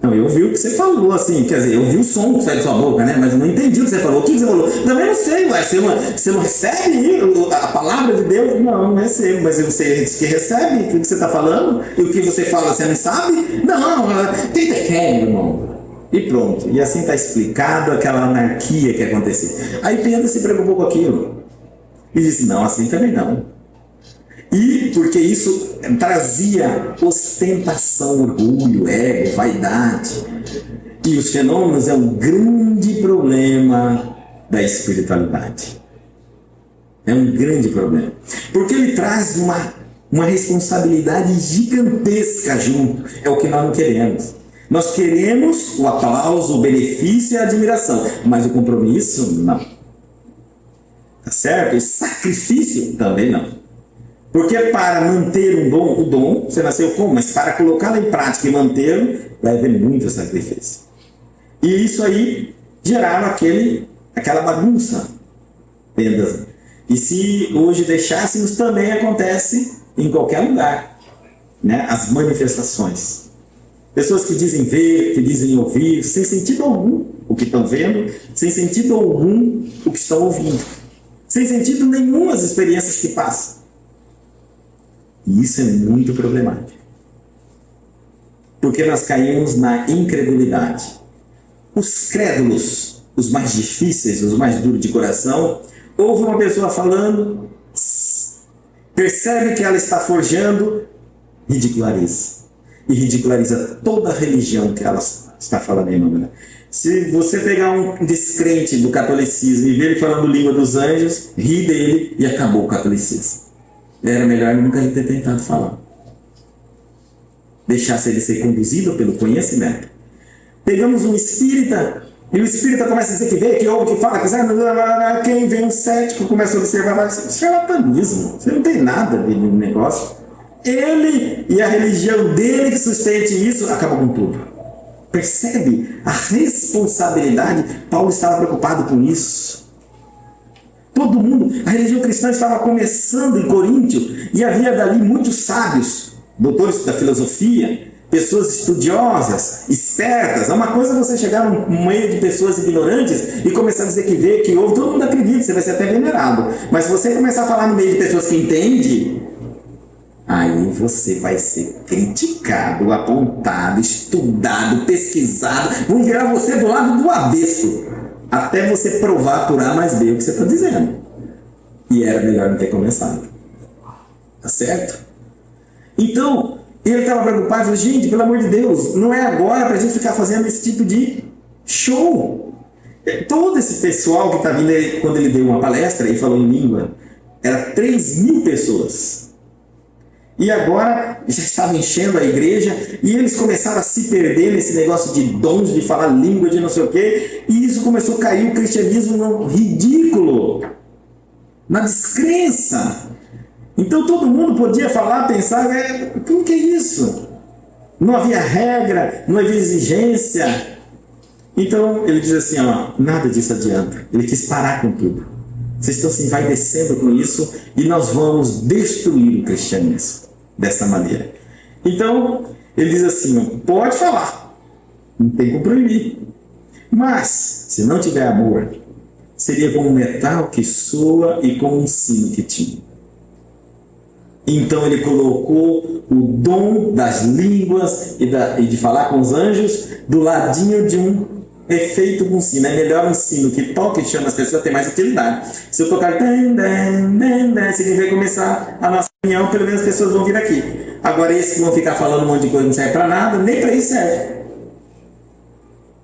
Não, eu ouvi o que você falou, assim, quer dizer, eu ouvi o som que sai de sua boca, né? Mas eu não entendi o que você falou. O que você falou? Também não sei, ué, você não recebe a palavra de Deus? Não, não recebo, mas você diz que recebe o que você está falando? E o que você fala, você não sabe? Não, tem fé, meu irmão. E pronto, e assim está explicado aquela anarquia que aconteceu. Aí Pedro se preocupou com aquilo e disse: não, assim também não. E porque isso trazia ostentação, orgulho, ego, vaidade. E os fenômenos é um grande problema da espiritualidade. É um grande problema. Porque ele traz uma responsabilidade gigantesca junto. É o que nós não queremos. Nós queremos o aplauso, o benefício e a admiração. Mas o compromisso, não. Tá certo? O sacrifício, também não. Porque para manter o dom, você nasceu como? Mas para colocá-lo em prática e mantê-lo, vai haver muito sacrifício. E isso aí gerava aquela bagunça. E se hoje deixássemos, também acontece em qualquer lugar. Né? As manifestações. Pessoas que dizem ver, que dizem ouvir, sem sentido algum o que estão vendo, sem sentido algum o que estão ouvindo. Sem sentido nenhum as experiências que passam. E isso é muito problemático. Porque nós caímos na incredulidade. Os crédulos, os mais difíceis, os mais duros de coração, ouve uma pessoa falando, percebe que ela está forjando, ridiculariza. E ridiculariza toda a religião que ela está falando em nome dela. Se você pegar um descrente do catolicismo e ver ele falando língua dos anjos, ri dele e acabou o catolicismo. Era melhor nunca ter tentado falar. Deixasse ele ser conduzido pelo conhecimento. Pegamos um espírita, e o espírita começa a dizer que vê, que ouve, que fala, que quem vem um cético começa a observar, vai dizer: charlatanismo, você não tem nada de negócio. Ele e a religião dele que sustente isso, acaba com tudo. Percebe a responsabilidade? Paulo estava preocupado com isso. Todo mundo, a religião cristã estava começando em Coríntio e havia dali muitos sábios, doutores da filosofia, pessoas estudiosas, espertas. É uma coisa você chegar no meio de pessoas ignorantes e começar a dizer que vê, que ouve, todo mundo acredita, você vai ser até venerado. Mas se você começar a falar no meio de pessoas que entendem, aí você vai ser criticado, apontado, estudado, pesquisado, vão virar você do lado do avesso. Até você provar por A mais B o que você está dizendo. E era melhor não ter começado. Tá certo? Então, ele estava preocupado e falou: gente, pelo amor de Deus, não é agora para a gente ficar fazendo esse tipo de show. Todo esse pessoal que está vindo aí, quando ele deu uma palestra e falou em língua, era 3.000 pessoas. E agora já estava enchendo a igreja e eles começaram a se perder nesse negócio de dons, de falar língua, de não sei o quê. E isso começou a cair o cristianismo no ridículo, na descrença. Então todo mundo podia falar, pensar: como que é isso? Não havia regra, não havia exigência. Então ele diz assim: nada disso adianta. Ele quis parar com tudo. Vocês estão se envaidecendo com isso e nós vamos destruir o cristianismo dessa maneira. Então, ele diz assim: pode falar, não tem como proibir. Mas, se não tiver amor, seria como um metal que soa e como um sino que tinha. Então ele colocou o dom das línguas e de falar com os anjos do ladinho de um efeito com sino. É melhor um sino que toca e chama as pessoas, tem mais utilidade. Se eu tocar se ele vai começar a nossa reunião, pelo menos as pessoas vão vir aqui. Agora esses que vão ficar falando um monte de coisa não serve para nada, nem para isso serve.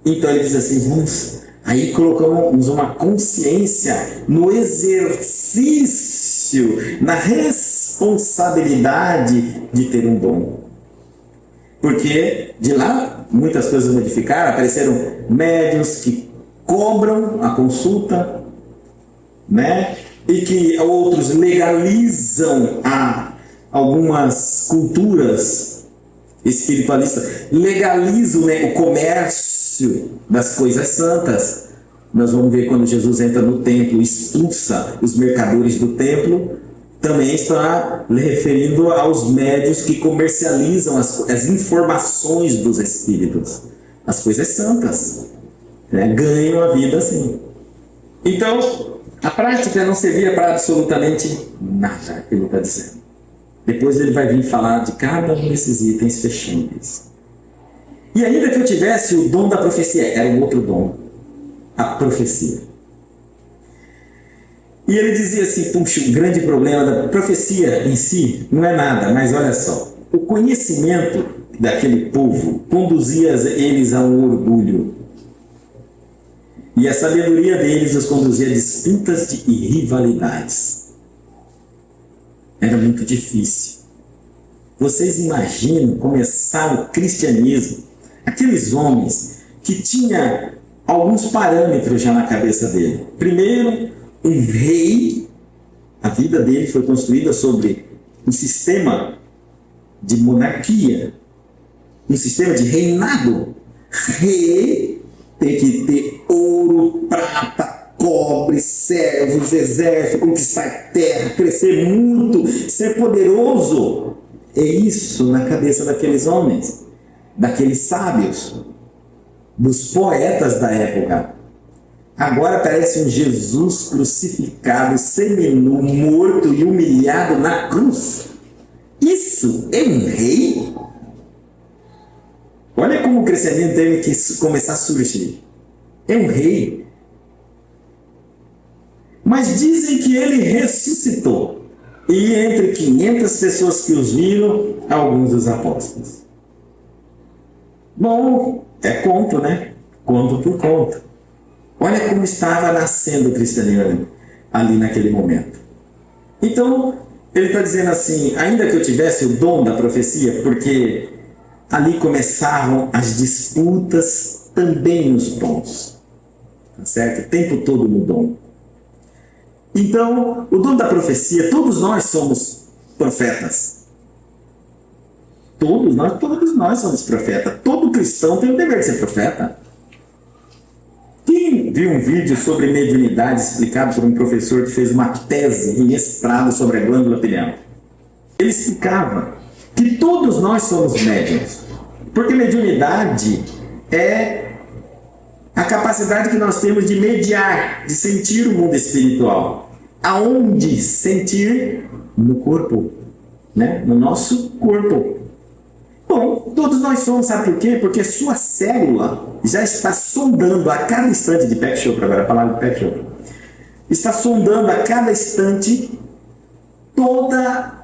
Então ele diz assim: vamos Aí colocamos uma consciência no exercício, na responsabilidade de ter um dom. Porque de lá muitas coisas modificaram, apareceram médiuns que cobram a consulta, né? E que outros legalizam algumas culturas espiritualistas, legalizam, né, o comércio das coisas santas. Nós vamos ver quando Jesus entra no templo, expulsa os mercadores do templo, também está referindo aos médiuns que comercializam as informações dos espíritos, as coisas santas, né? Ganham a vida assim. Então, a prática não servia para absolutamente nada, ele está dizendo. Depois ele vai vir falar de cada um desses itens, fechando isso. E ainda que eu tivesse o dom da profecia, era um outro dom, a profecia. E ele dizia assim, puxa, o grande problema da profecia em si não é nada, mas olha só, o conhecimento daquele povo conduzia eles a um orgulho. E a sabedoria deles os conduzia a disputas e rivalidades. Era muito difícil. Vocês imaginam começar o cristianismo, aqueles homens que tinham alguns parâmetros já na cabeça dele. Primeiro, um rei, a vida dele foi construída sobre um sistema de monarquia, um sistema de reinado. Rei tem que ter ouro, prata, cobre, servos, exército, conquistar terra, crescer muito, ser poderoso. É isso na cabeça daqueles homens, daqueles sábios, dos poetas da época. Agora aparece um Jesus crucificado, seminu, morto e humilhado na cruz. Isso é um rei? Olha como o cristianismo teve que começar a surgir. É um rei. Mas dizem que ele ressuscitou. E entre 500 pessoas que os viram, alguns dos apóstolos. Bom, é conto, né? Conto por conto. Olha como estava nascendo o cristianismo ali naquele momento. Então, ele está dizendo assim, ainda que eu tivesse o dom da profecia, porque ali começavam as disputas também nos dons. Tá certo? O tempo todo no dom. Então, o dom da profecia, todos nós somos profetas. Todos nós somos profetas. Todo cristão tem o dever de ser profeta. Quem viu um vídeo sobre mediunidade explicado por um professor que fez uma tese em mestrado sobre a glândula pineal? Ele explicava que todos nós somos médiuns. Porque mediunidade é a capacidade que nós temos de mediar, de sentir o mundo espiritual. Aonde sentir? No corpo, né? No nosso corpo. Bom, todos nós somos, sabe por quê? Porque sua célula já está sondando a cada instante, de Peck Chopra, agora a palavra de Peck Chopra, está sondando a cada instante toda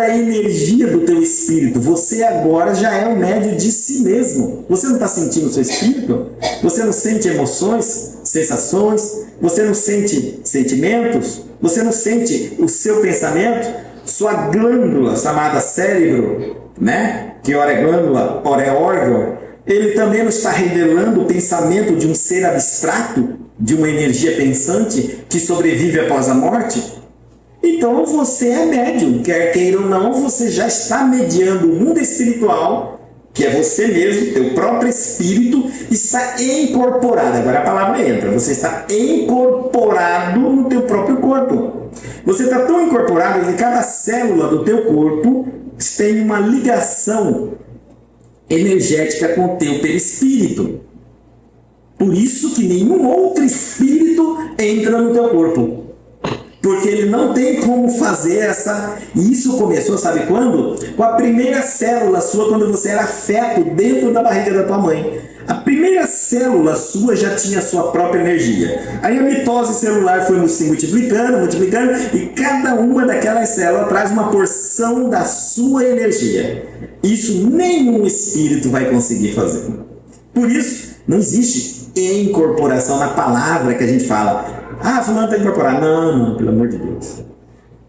a energia do teu espírito. Você agora já é um médium de si mesmo. Você não está sentindo o seu espírito? Você não sente emoções, sensações? Você não sente sentimentos? Você não sente o seu pensamento? Sua glândula, chamada cérebro, né? Que ora é glândula, ora é órgão, ele também nos está revelando o pensamento de um ser abstrato, de uma energia pensante que sobrevive após a morte. Então você é médium, quer queira ou não, você já está mediando o mundo espiritual, que é você mesmo, teu próprio espírito, está incorporado. Agora a palavra entra, você está incorporado no teu próprio corpo. Você está tão incorporado que cada célula do teu corpo tem uma ligação energética com o teu perispírito. Por isso que nenhum outro espírito entra no teu corpo. Porque ele não tem como fazer essa... E isso começou, sabe quando? Com a primeira célula sua, quando você era feto dentro da barriga da tua mãe. A primeira célula sua já tinha a sua própria energia. Aí a mitose celular foi se multiplicando, e cada uma daquelas células traz uma porção da sua energia. Isso nenhum espírito vai conseguir fazer. Por isso, não existe de incorporação na palavra que a gente fala. Ah, fulano está incorporado. Não, pelo amor de Deus.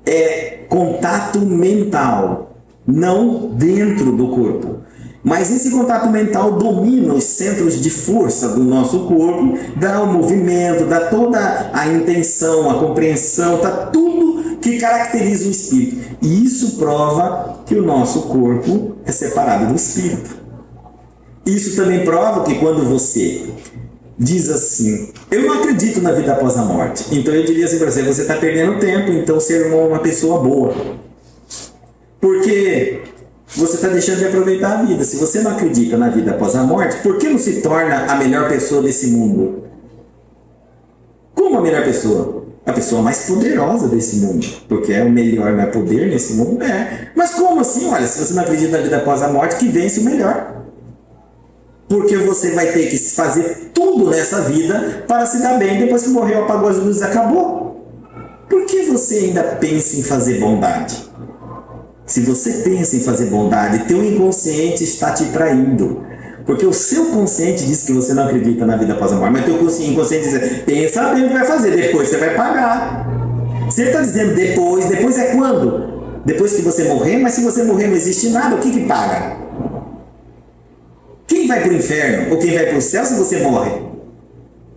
É contato mental, não dentro do corpo. Mas esse contato mental domina os centros de força do nosso corpo, dá o movimento, dá toda a intenção, a compreensão, dá tudo que caracteriza o espírito. E isso prova que o nosso corpo é separado do espírito. Isso também prova que quando você diz assim, eu não acredito na vida após a morte, então eu diria assim para você, você está perdendo tempo, então ser uma pessoa boa. Porque você está deixando de aproveitar a vida. Se você não acredita na vida após a morte, por que não se torna a melhor pessoa desse mundo? Como a melhor pessoa? A pessoa mais poderosa desse mundo. Porque é o melhor, não é poder nesse mundo? É. Mas como assim? Olha, se você não acredita na vida após a morte, que vence o melhor. Porque você vai ter que fazer tudo nessa vida para se dar bem. Depois que morreu, apagou as luzes, acabou. Por que você ainda pensa em fazer bondade? Se você pensa em fazer bondade, teu inconsciente está te traindo. Porque o seu consciente diz que você não acredita na vida após a morte, mas teu inconsciente diz, pensa bem o que vai fazer, depois você vai pagar. Você está dizendo depois é quando? Depois que você morrer, mas se você morrer não existe nada, o que paga? Quem vai para o inferno ou quem vai para o céu se você morre?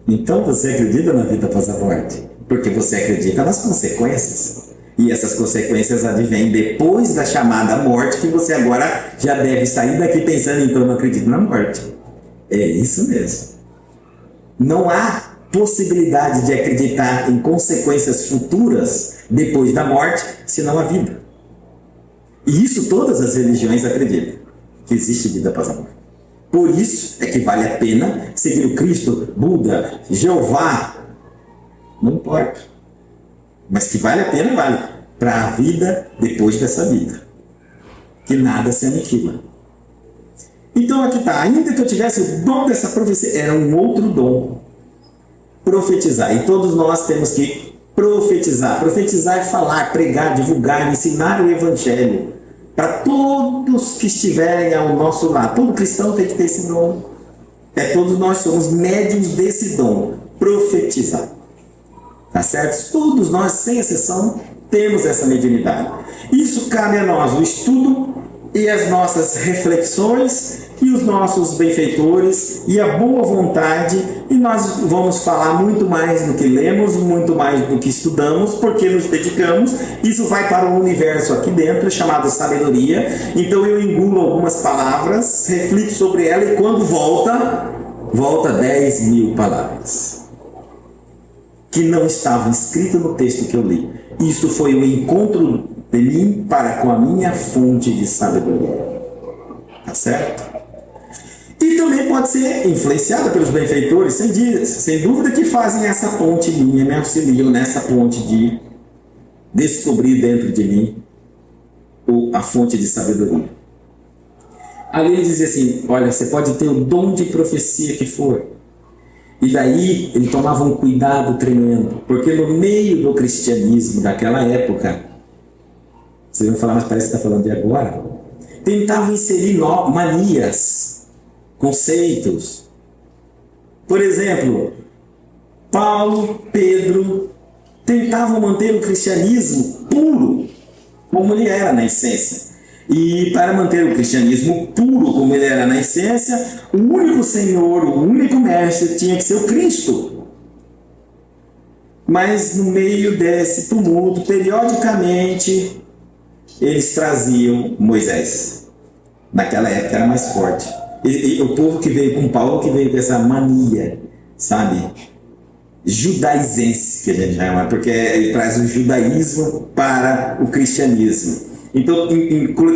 Então você acredita na vida após a morte, porque você acredita nas consequências. E essas consequências advêm depois da chamada morte, que você agora já deve sair daqui pensando, então eu não acredito na morte. É isso mesmo. Não há possibilidade de acreditar em consequências futuras depois da morte, senão a vida. E isso todas as religiões acreditam, que existe vida após a morte. Por isso é que vale a pena seguir o Cristo, Buda, Jeová, não importa. Mas que vale a pena, vale. Para a vida depois dessa vida. Que nada se aniquila. Então aqui está. Ainda que eu tivesse o dom dessa profecia, era um outro dom. Profetizar. E todos nós temos que profetizar. Profetizar é falar, pregar, divulgar, ensinar o Evangelho. Para todos que estiverem ao nosso lado. Todo cristão tem que ter esse dom. Todos nós somos médiuns desse dom. Profetizar. Tá certo? Todos nós, sem exceção, temos essa mediunidade. Isso cabe a nós, o estudo e as nossas reflexões e os nossos benfeitores e a boa vontade. E nós vamos falar muito mais do que lemos, muito mais do que estudamos, porque nos dedicamos. Isso vai para um universo aqui dentro, chamado sabedoria. Então eu engulo algumas palavras, reflito sobre ela e quando volta 10.000 palavras. Que não estavam escritas no texto que eu li. Isso foi um encontro de mim para com a minha fonte de sabedoria. Tá certo? E também pode ser influenciada pelos benfeitores, sem dúvida, que fazem essa ponte minha, me auxiliam nessa ponte de descobrir dentro de mim a fonte de sabedoria. Ali ele dizia assim, olha, você pode ter o dom de profecia que for. E daí ele tomava um cuidado tremendo, porque no meio do cristianismo daquela época, vocês vão falar, mas parece que está falando de agora, tentavam inserir manias, conceitos. Por exemplo, Paulo, Pedro, tentavam manter o cristianismo puro, como ele era na essência. E para manter o cristianismo puro como ele era na essência, o único Senhor, o único Mestre tinha que ser o Cristo. Mas no meio desse tumulto, periodicamente, eles traziam Moisés. Naquela época era mais forte. E o povo que veio com Paulo, que veio com essa mania, sabe? Judaizense, que a gente chama, porque ele traz o judaísmo para o cristianismo. Então,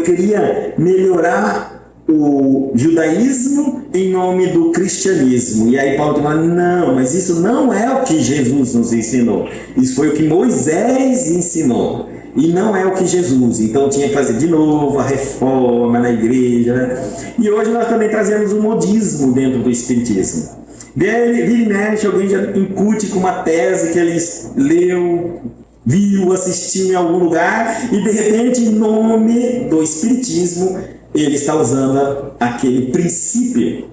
queria melhorar o judaísmo em nome do cristianismo. E aí Paulo fala, não, mas isso não é o que Jesus nos ensinou. Isso foi o que Moisés ensinou. E não é o que Jesus. Então tinha que fazer de novo a reforma na igreja. Né? E hoje nós também trazemos o modismo dentro do espiritismo. Vira e mexe, alguém já incute com uma tese que ele leu, viu, assistiu em algum lugar e de repente, em nome do espiritismo, ele está usando aquele princípio.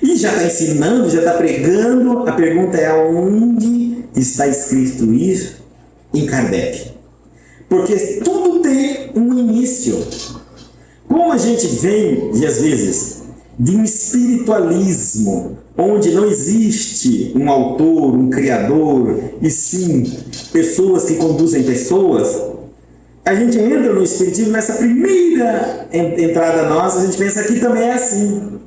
E já está ensinando, já está pregando. A pergunta é: aonde está escrito isso em Kardec? Porque tudo tem um início. Como a gente vem, e às vezes, de um espiritualismo onde não existe um autor, um criador, e sim pessoas que conduzem pessoas, a gente entra no espiritismo, nessa primeira entrada nossa, a gente pensa que também é assim.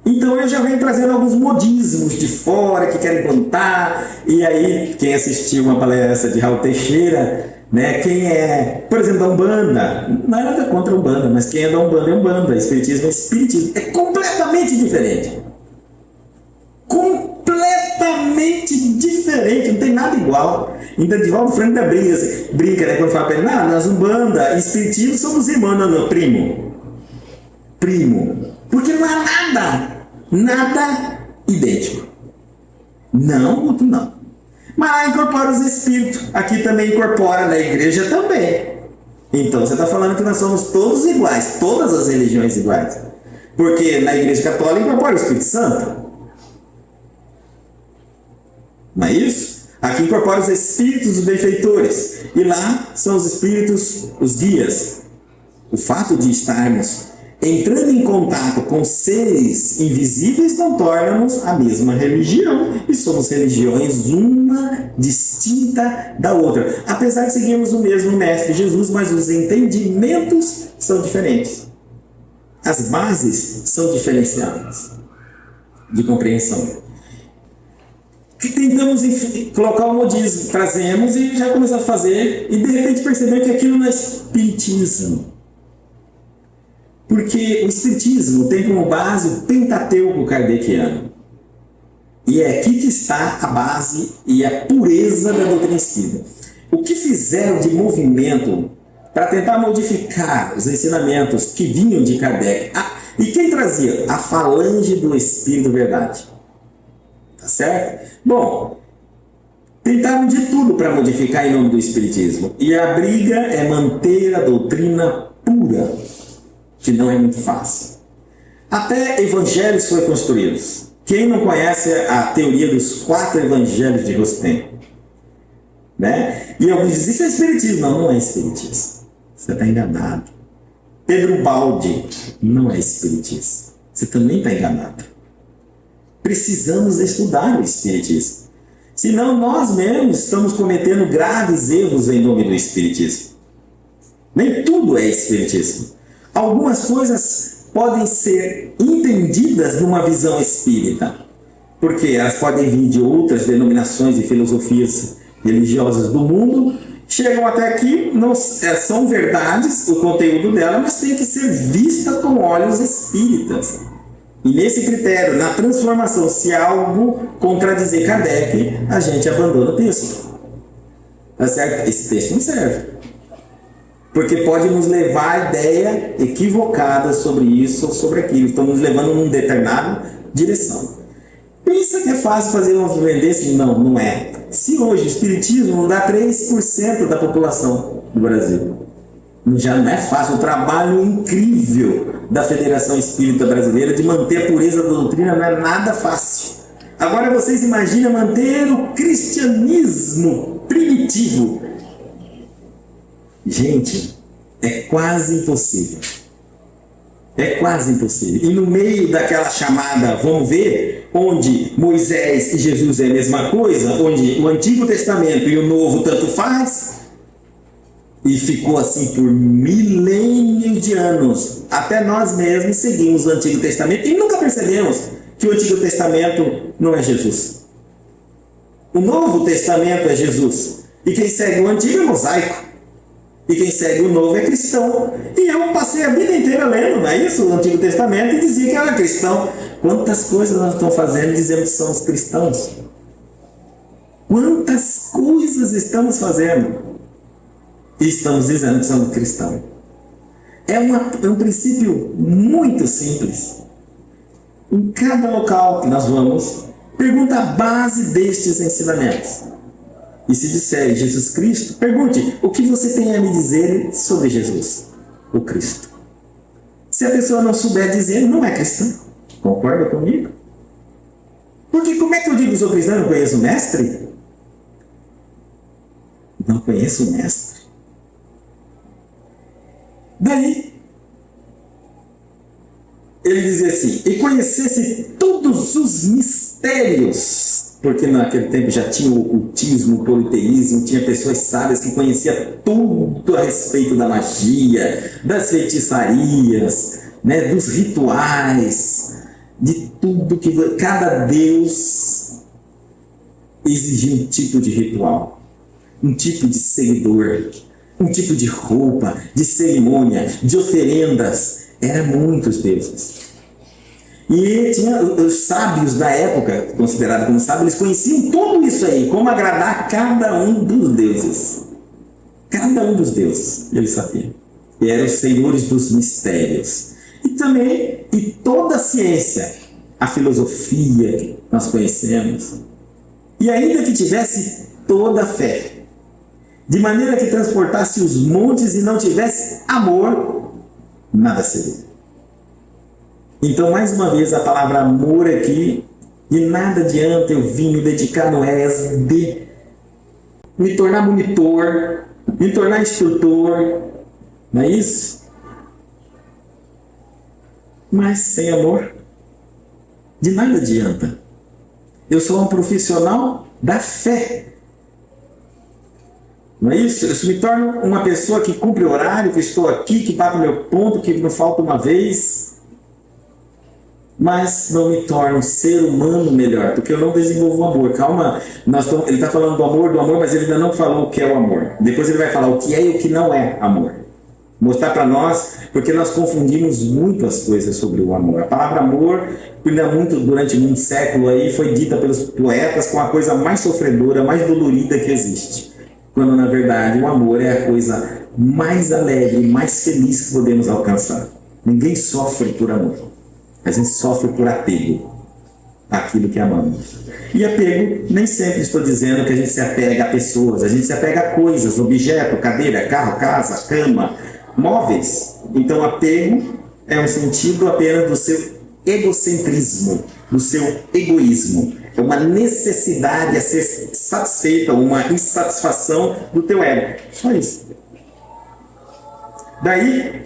Então eu já venho trazendo alguns modismos de fora que querem contar, e aí quem assistiu uma palestra de Raul Teixeira, né, quem é, por exemplo, da Umbanda, não é nada contra a Umbanda, mas quem é da Umbanda é Umbanda, espiritismo é espiritismo, é completamente diferente. Completamente diferente, não tem nada igual. Então, Divaldo Franco da brinca, né, quando fala para ele: não, nós Umbanda e espiritismo somos irmãos, não, primo. Porque não há nada idêntico. Não, outro não. Mas lá incorpora os espíritos. Aqui também incorpora, na igreja também. Então você está falando que nós somos todos iguais, todas as religiões iguais. Porque na igreja católica incorpora o Espírito Santo. Não é isso? Aqui incorpora os espíritos dos benfeitores. E lá são os espíritos, os guias. O fato de estarmos entrando em contato com seres invisíveis não torna-nos a mesma religião. E somos religiões, uma distinta da outra. Apesar de seguirmos o mesmo Mestre Jesus, mas os entendimentos são diferentes. As bases são diferenciadas de compreensão. Que tentamos colocar o modismo, trazemos e já começamos a fazer, e de repente percebemos que aquilo não é espiritismo. Porque o espiritismo tem como base o Pentateuco kardeciano. E é aqui que está a base e a pureza da doutrina espírita. O que fizeram de movimento para tentar modificar os ensinamentos que vinham de Kardec? E quem trazia? A falange do Espírito Verdade. Tá certo? Bom, tentaram de tudo para modificar em nome do Espiritismo. E a briga é manter a doutrina pura, que não é muito fácil. Até evangelhos foram construídos. Quem não conhece a teoria dos 4 evangelhos de Rosten? Né? E alguns dizem: isso é espiritismo. Não, não é espiritismo. Você está enganado. Pedro Baldi não é espiritismo. Você também está enganado. Precisamos estudar o espiritismo. Senão nós mesmos estamos cometendo graves erros em nome do espiritismo. Nem tudo é espiritismo. Algumas coisas podem ser entendidas numa visão espírita, porque elas podem vir de outras denominações e filosofias religiosas do mundo, chegam até aqui, não são verdades o conteúdo dela, mas tem que ser vista com olhos espíritas. E nesse critério, na transformação, se algo contradizer Kardec, a gente abandona o texto. Tá certo? Esse texto não serve. Porque pode nos levar a ideia equivocada sobre isso ou sobre aquilo. Estamos nos levando numa determinada direção. Pensa que é fácil fazer uma vendesse? Não, não é. Se hoje o espiritismo não dá 3% da população do Brasil, já não é fácil. O trabalho incrível da Federação Espírita Brasileira de manter a pureza da doutrina não é nada fácil. Agora vocês imaginam manter o cristianismo primitivo. Gente, é quase impossível. É quase impossível. E no meio daquela chamada, vamos ver, onde Moisés e Jesus é a mesma coisa, onde o Antigo Testamento e o Novo tanto faz, e ficou assim por milênios de anos. Até nós mesmos seguimos o Antigo Testamento e nunca percebemos que o Antigo Testamento não é Jesus. O Novo Testamento é Jesus. E quem segue o Antigo é mosaico. E quem segue o Novo é cristão. E eu passei a vida inteira lendo, não é isso? O Antigo Testamento, e dizia que era cristão. Quantas coisas nós estamos fazendo dizendo que somos cristãos? Quantas coisas estamos fazendo? E estamos dizendo que somos cristãos. É um princípio muito simples. Em cada local que nós vamos, pergunta a base destes ensinamentos. E se disser Jesus Cristo, pergunte: o que você tem a me dizer sobre Jesus, o Cristo? Se a pessoa não souber dizer, não é cristã. Concorda comigo? Porque como é que eu digo que sou cristão e não conheço o mestre? Não conheço o mestre. Daí, ele dizia assim, e conhecesse todos os mistérios, porque naquele tempo já tinha o ocultismo, o politeísmo, tinha pessoas sábias que conheciam tudo a respeito da magia, das feitiçarias, né, dos rituais, de tudo que cada deus exigia um tipo de ritual, um tipo de seguidor, um tipo de roupa, de cerimônia, de oferendas. Eram muitos deuses. E tinha os sábios da época, considerados como sábios, eles conheciam tudo isso aí, como agradar cada um dos deuses. Cada um dos deuses, eles sabiam. E eram os senhores dos mistérios. E também, e toda a ciência, a filosofia que nós conhecemos. E ainda que tivesse toda a fé, de maneira que transportasse os montes e não tivesse amor, nada seria. Então, mais uma vez, a palavra amor aqui, de nada adianta eu vir me dedicar no ESD, me tornar monitor, me tornar instrutor, não é isso? Mas sem amor, de nada adianta. Eu sou um profissional da fé. Não é isso? Eu me torno uma pessoa que cumpre horário, que estou aqui, que bato meu ponto, que não falta uma vez, mas não me torno um ser humano melhor, porque eu não desenvolvo o amor. Calma, ele está falando do amor, mas ele ainda não falou o que é o amor. Depois ele vai falar o que é e o que não é amor. Mostrar para nós, porque nós confundimos muito as coisas sobre o amor. A palavra amor, durante muito século aí, foi dita pelos poetas como a coisa mais sofredora, mais dolorida que existe. Quando, na verdade, o amor é a coisa mais alegre, mais feliz que podemos alcançar. Ninguém sofre por amor. A gente sofre por apego àquilo que amamos. E apego, nem sempre estou dizendo que a gente se apega a pessoas, a gente se apega a coisas, objeto, cadeira, carro, casa, cama, móveis. Então, apego é um sentido apenas do seu egocentrismo, do seu egoísmo. É uma necessidade a ser satisfeita, uma insatisfação do teu ego. Só isso. Daí,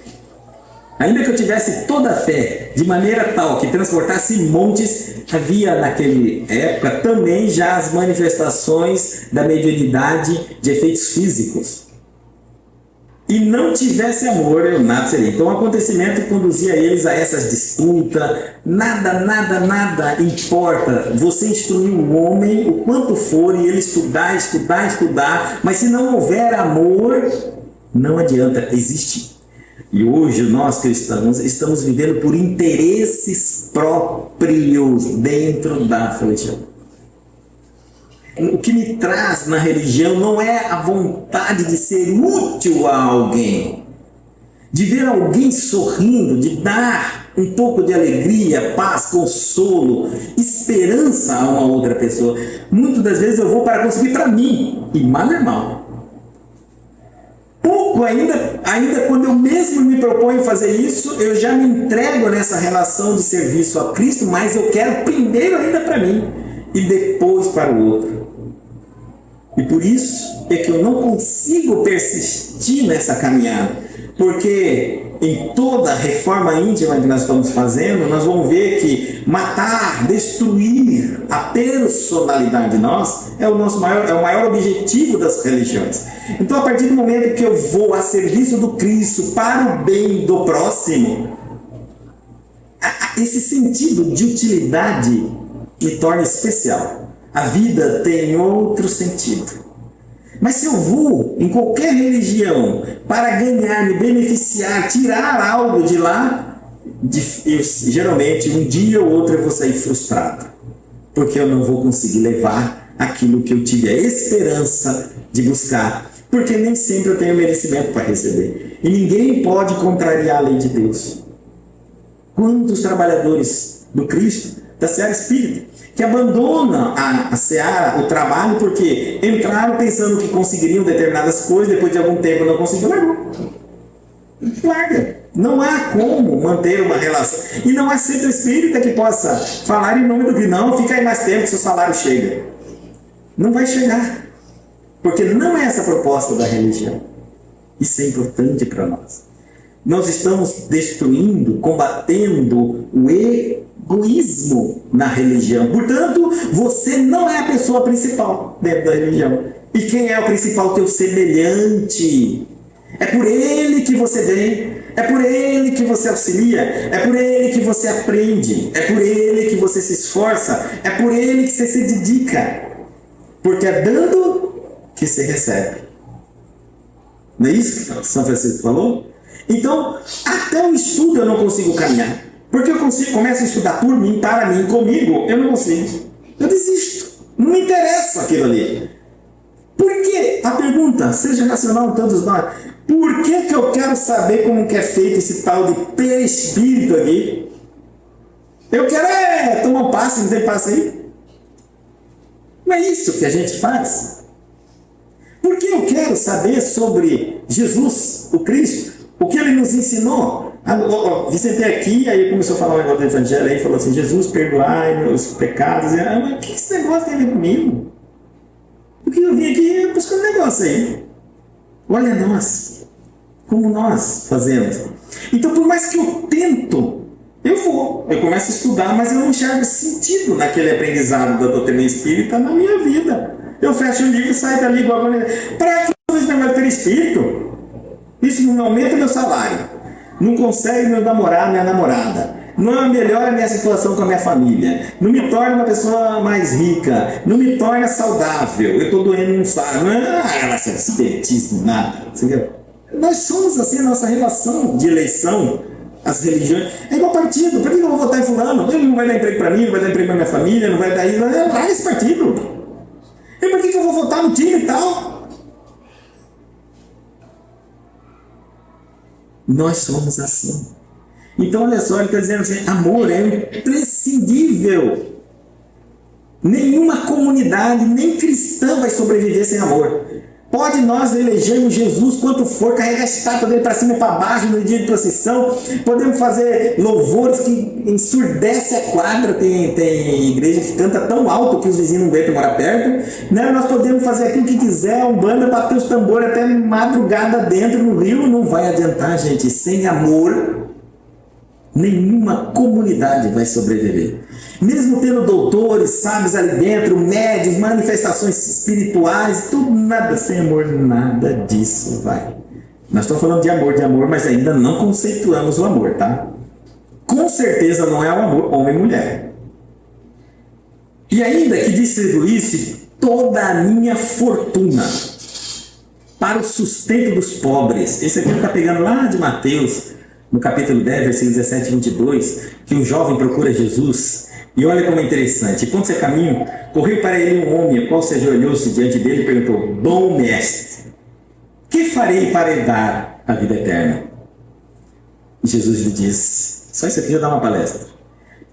ainda que eu tivesse toda a fé, de maneira tal que transportasse montes, havia naquela época também já as manifestações da mediunidade de efeitos físicos. E não tivesse amor, eu nada seria. Então o acontecimento conduzia eles a essas disputas. Nada importa você instruir um homem o quanto for e ele estudar, mas se não houver amor, não adianta, existe. E hoje nós cristãos estamos vivendo por interesses próprios dentro da religião. O que me traz na religião não é a vontade de ser útil a alguém, de ver alguém sorrindo, de dar um pouco de alegria, paz, consolo, esperança a uma outra pessoa. Muitas das vezes eu vou para conseguir para mim, e mal é mal. Pouco ainda quando eu mesmo me proponho fazer isso, eu já me entrego nessa relação de serviço a Cristo, mas eu quero primeiro ainda para mim e depois para o outro. E por isso é que eu não consigo persistir nessa caminhada, porque em toda a reforma íntima que nós estamos fazendo, nós vamos ver que matar, destruir a personalidade de nós é o maior objetivo das religiões. Então, a partir do momento que eu vou a serviço do Cristo para o bem do próximo, esse sentido de utilidade me torna especial. A vida tem outro sentido. Mas se eu vou em qualquer religião para ganhar, me beneficiar, tirar algo de lá, geralmente um dia ou outro eu vou sair frustrado. Porque eu não vou conseguir levar aquilo que eu tive a esperança de buscar. Porque nem sempre eu tenho merecimento para receber. E ninguém pode contrariar a lei de Deus. Quantos trabalhadores do Cristo, da seara espírita, que abandonam a seara, o trabalho, porque entraram pensando que conseguiriam determinadas coisas, depois de algum tempo não conseguiram, largou. Larga. Não há como manter uma relação. E não há centro espírita que possa falar em nome do que não, fica aí mais tempo que seu salário chega. Não vai chegar. Porque não é essa a proposta da religião. Isso é importante para nós. Nós estamos destruindo, combatendo o egoísmo na religião. Portanto, você não é a pessoa principal dentro da religião. E quem é o principal? Teu semelhante. É por ele que você vem, é por ele que você auxilia, é por ele que você aprende, é por ele que você se esforça, é por ele que você se dedica. Porque é dando que você recebe. Não é isso que São Francisco falou? Então, até o estudo eu não consigo caminhar. Porque eu começo a estudar por mim, para mim, comigo, eu não consigo. Eu desisto. Não me interessa aquilo ali. Por que? A pergunta, seja racional em todos nós. Por que eu quero saber como que é feito esse tal de perispírito aqui? Eu quero tomar um passe, não tem passe aí? Não é isso que a gente faz? Por que eu quero saber sobre Jesus, o Cristo, o que ele nos ensinou? Vicente aqui, aí começou a falar o negócio do Evangelho, aí falou assim, Jesus, perdoai os pecados. Mas o que esse negócio tem a ver comigo? Porque eu vim aqui buscando um negócio aí. Olha nós, como nós fazemos. Então, por mais que eu tento, eu começo a estudar, mas eu não enxergo sentido naquele aprendizado da doutrina espírita na minha vida. Eu fecho o livro e saio dali igual para que eu vejo meu perispírito? Isso não aumenta meu salário, não consegue meu namorado, minha namorada, não melhora a minha situação com a minha família, não me torna uma pessoa mais rica, não me torna saudável, eu estou doendo e não sabe, não é relação de espiritismo, nada. Nós somos assim, a nossa relação de eleição, as religiões, é igual partido. Por que eu vou votar em fulano? Ele não vai dar emprego para mim, não vai dar emprego para minha família, não vai dar isso, larga esse partido. E por que eu vou votar no time e tal? Nós somos assim. Então, olha só, ele está dizendo assim, amor é imprescindível. Nenhuma comunidade, nem cristã vai sobreviver sem amor. Pode nós elegermos Jesus quanto for, carregar a estátua dele para cima e para baixo no dia de procissão, podemos fazer louvores que ensurdecem a quadra, tem igreja que canta tão alto que os vizinhos não aguentam morar perto, né? Nós podemos fazer aquilo que quiser, um banda, bater os tambores até madrugada dentro no rio, não vai adiantar, gente. Sem amor, nenhuma comunidade vai sobreviver. Mesmo tendo doutores, sábios ali dentro, médios, manifestações espirituais, tudo, nada, sem amor, nada disso vai. Nós estamos falando de amor, mas ainda não conceituamos o amor, tá? Com certeza não é o amor homem e mulher. E ainda que distribuísse toda a minha fortuna para o sustento dos pobres. Esse aqui está pegando lá de Mateus, no capítulo 10, versículos 17 e 22, que um jovem procura Jesus. E olha como é interessante. Enquanto você caminha, correu para ele um homem, o qual se ajoelhou-se diante dele e perguntou: bom mestre, que farei para herdar a vida eterna? E Jesus lhe diz, só isso aqui já dá uma palestra.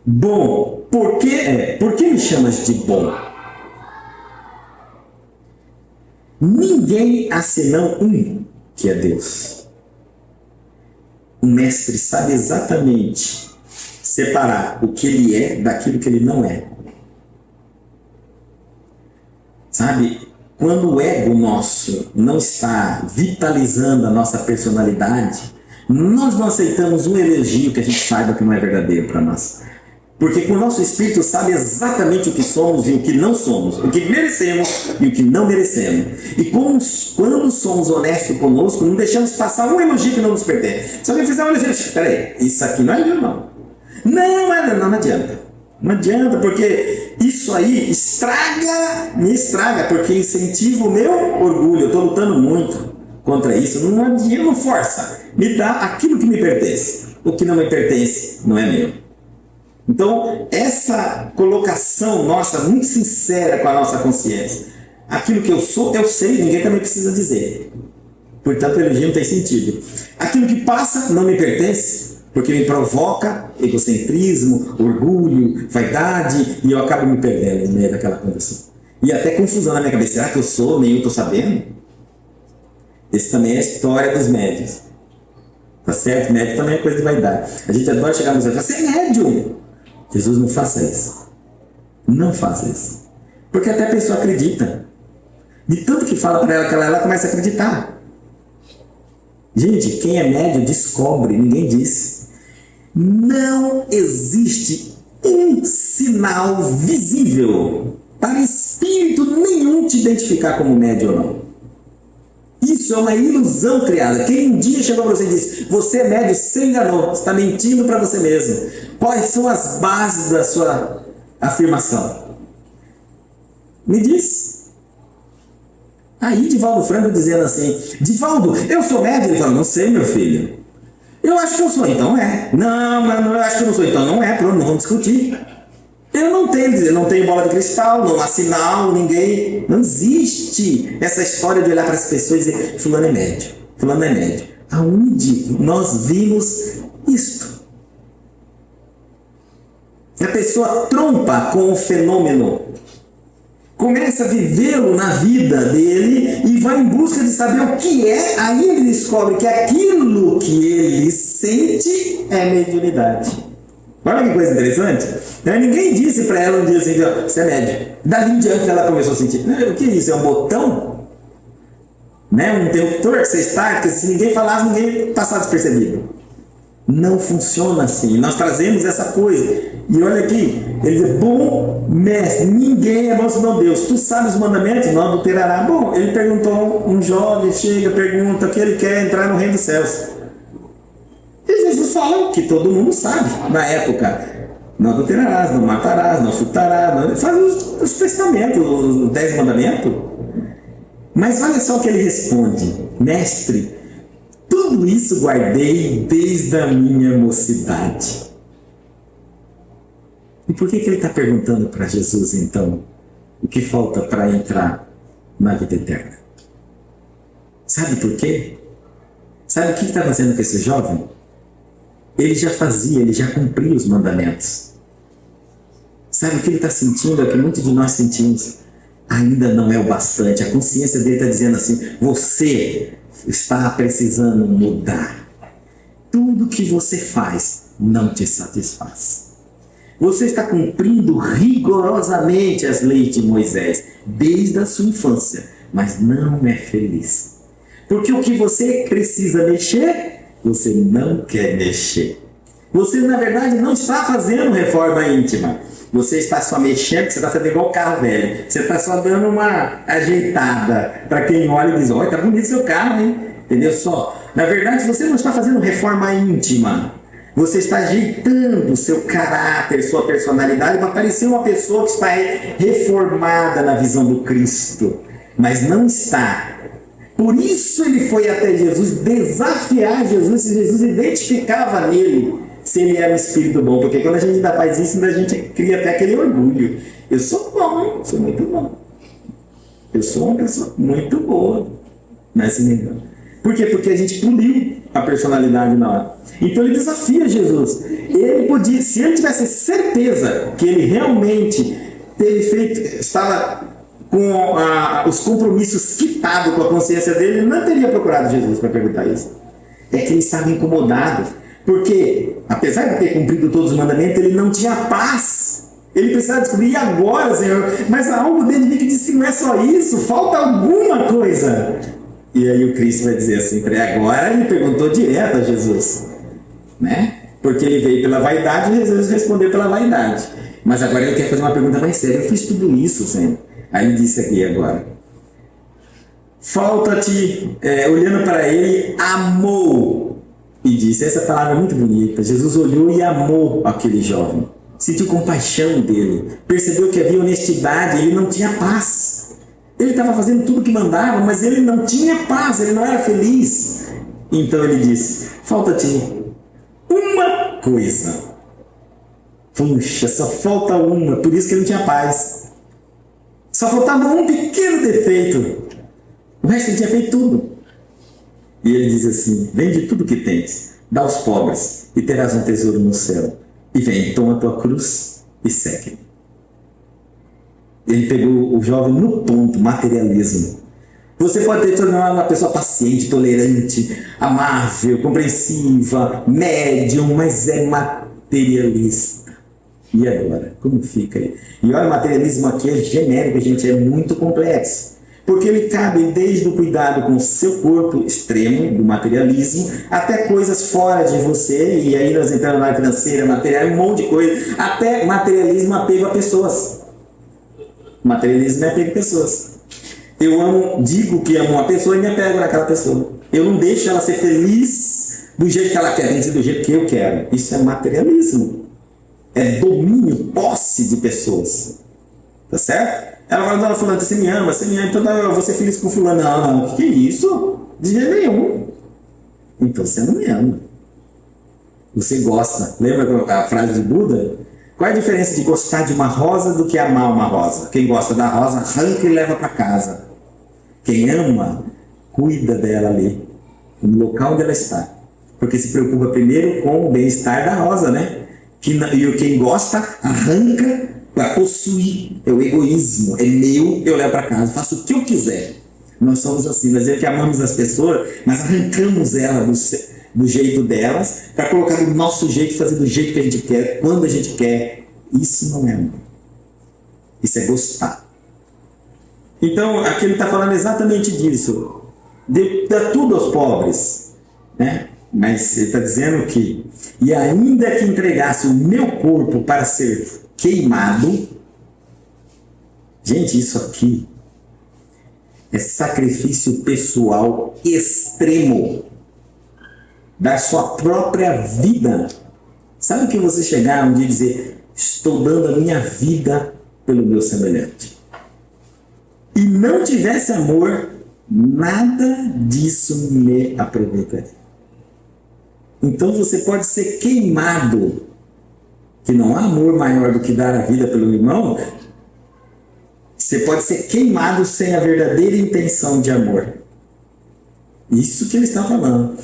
Bom, por que me chamas de bom? Ninguém há senão um, que é Deus. O mestre sabe exatamente separar o que ele é daquilo que ele não é. Sabe, quando o ego nosso não está vitalizando a nossa personalidade, nós não aceitamos um elogio que a gente saiba que não é verdadeiro para nós. Porque com o nosso espírito sabe exatamente o que somos e o que não somos, o que merecemos e o que não merecemos. E quando somos honestos conosco, não deixamos passar um elogio que não nos pertence. Se alguém fizer um elogio, peraí, isso aqui não é meu, não. Não adianta. Não adianta, porque isso aí me estraga, porque incentiva o meu orgulho. Eu estou lutando muito contra isso. Não força. Me dá aquilo que me pertence. O que não me pertence não é meu. Então, essa colocação nossa, muito sincera com a nossa consciência. Aquilo que eu sou, eu sei, ninguém também precisa dizer. Portanto, o elogio não tem sentido. Aquilo que passa não me pertence, porque me provoca egocentrismo, orgulho, vaidade, e eu acabo me perdendo no meio daquela conversa. E até confusão na minha cabeça. Será que eu sou? Nem eu estou sabendo? Esse também é a história dos médiuns. Tá certo? Médio também é coisa de vaidade. A gente adora chegar no museu e falar, você é médium. Jesus, não faça isso. Não faça isso. Porque até a pessoa acredita. De tanto que fala para ela que ela começa a acreditar. Gente, quem é médium descobre, ninguém disse. Não existe um sinal visível para espírito nenhum te identificar como médium ou não. Isso é uma ilusão criada. Quem um dia chegou para você e disse, você é médium, você enganou, você está mentindo para você mesmo. Quais são as bases da sua afirmação? Me diz. Aí Divaldo Franco dizendo assim, Divaldo, eu sou médium? Ele fala, não sei, meu filho. Eu acho que eu sou, então é. Não, eu acho que eu não sou, então não é. Pronto, não vamos discutir. Eu não tenho bola de cristal, não há sinal, ninguém. Não existe essa história de olhar para as pessoas e dizer, fulano é médium, fulano é médium. Aonde nós vimos isto? A pessoa trompa com o fenômeno, começa a vivê-lo na vida dele e vai em busca de saber o que é, aí ele descobre que aquilo que ele sente é mediunidade. Olha que coisa interessante. Ninguém disse para ela um dia assim, você é médium. Dali em diante ela começou a sentir, o que é isso? É um botão? Né? Um interruptor que você está, porque se ninguém falasse, ninguém passava despercebido. Não funciona assim. Nós trazemos essa coisa. E olha aqui, ele diz, bom mestre, ninguém é bom senão Deus. Tu sabes os mandamentos? Não adulterará. Bom, ele perguntou, um jovem chega, pergunta que ele quer entrar no reino dos céus. E Jesus fala que todo mundo sabe, na época. Não adulterarás, não matarás, não furtarás. Não... Faz os testamentos, os 10 mandamentos. Mas olha só o que ele responde. Mestre, tudo isso guardei desde a minha mocidade. E por que ele está perguntando para Jesus, então, o que falta para entrar na vida eterna? Sabe por quê? Sabe o que está fazendo com esse jovem? Ele já fazia, ele já cumpria os mandamentos. Sabe o que ele está sentindo? É o que muitos de nós sentimos. Ainda não é o bastante. A consciência dele está dizendo assim, você está precisando mudar. Tudo que você faz não te satisfaz. Você está cumprindo rigorosamente as leis de Moisés, desde a sua infância, mas não é feliz. Porque o que você precisa mexer, você não quer mexer. Você, na verdade, não está fazendo reforma íntima. Você está só mexendo, você está fazendo igual carro velho. Você está só dando uma ajeitada para quem olha e diz, olha, tá bonito seu carro, hein? Entendeu só? Na verdade, você não está fazendo reforma íntima. Você está ajeitando o seu caráter, sua personalidade para parecer uma pessoa que está reformada na visão do Cristo. Mas não está. Por isso ele foi até Jesus desafiar Jesus, se Jesus identificava nele, se ele era um espírito bom. Porque quando a gente ainda faz isso, a gente cria até aquele orgulho. Eu sou bom, hein? Eu sou muito bom. Eu sou uma pessoa muito boa. Não é assim, não. Por quê? Porque a gente poliu a personalidade na hora. Então ele desafia Jesus. Ele podia, se ele tivesse certeza que ele realmente teve feito, estava com os compromissos quitados com a consciência dele, ele não teria procurado Jesus para perguntar isso. É que ele estava incomodado. Porque, apesar de ter cumprido todos os mandamentos, ele não tinha paz. Ele precisava descobrir, e agora, Senhor? Mas há algo dentro de mim que diz que não é só isso, falta alguma coisa. E aí o Cristo vai dizer assim para ele, agora ele perguntou direto a Jesus. Né? Porque ele veio pela vaidade e Jesus respondeu pela vaidade. Mas agora ele quer fazer uma pergunta mais séria. Eu fiz tudo isso, Senhor. Aí ele disse aqui agora. Falta-te, olhando para ele, amou. E disse, essa palavra é muito bonita. Jesus olhou e amou aquele jovem. Sentiu compaixão dele. Percebeu que havia honestidade, ele não tinha paz. Ele estava fazendo tudo o que mandava, mas ele não tinha paz, ele não era feliz. Então ele disse, falta-te uma coisa. Puxa, só falta uma, por isso que ele não tinha paz. Só faltava um pequeno defeito. O resto ele tinha feito tudo. E ele diz assim, vende tudo que tens, dá aos pobres, e terás um tesouro no céu. E vem, toma a tua cruz e segue-me. Ele pegou o jovem no ponto, materialismo. Você pode ter tornado uma pessoa paciente, tolerante, amável, compreensiva, médium, mas é materialista. E agora? Como fica aí? E olha, o materialismo aqui é genérico, gente, é muito complexo. Porque ele cabe desde o cuidado com o seu corpo extremo, do materialismo, até coisas fora de você, e aí nós entramos na área financeira, material, um monte de coisa, até materialismo apego a pessoas. Materialismo é apego a pessoas. Eu amo, digo que amo uma pessoa e me apego naquela pessoa. Eu não deixo ela ser feliz do jeito que ela quer, tem que ser do jeito que eu quero. Isso é materialismo. É domínio, posse de pessoas. Tá certo? Ela fala, não, fulano, você me ama, então eu vou ser feliz com fulano. Não, o que é isso? De jeito nenhum. Então você não me ama. Você gosta. Lembra a frase de Buda? Qual é a diferença de gostar de uma rosa do que amar uma rosa? Quem gosta da rosa arranca e leva para casa. Quem ama, cuida dela ali, no local onde ela está. Porque se preocupa primeiro com o bem-estar da rosa, né? E quem gosta, arranca para possuir. É o egoísmo. É meu, eu levo para casa, faço o que eu quiser. Nós somos assim, nós que amamos as pessoas, mas arrancamos elas do jeito delas, para colocar do nosso jeito, fazer do jeito que a gente quer, quando a gente quer. Isso não é amor. Isso é gostar. Então, aqui ele está falando exatamente disso. Dá tudo aos pobres, né? Mas ele está dizendo que, e ainda que entregasse o meu corpo para ser queimado, gente, isso aqui é sacrifício pessoal extremo. Dar sua própria vida. Sabe o que você chegar um dia e dizer, estou dando a minha vida pelo meu semelhante. E não tivesse amor, nada disso me aproveitaria. Então você pode ser queimado, que não há amor maior do que dar a vida pelo irmão. Você pode ser queimado sem a verdadeira intenção de amor. Isso que ele está falando.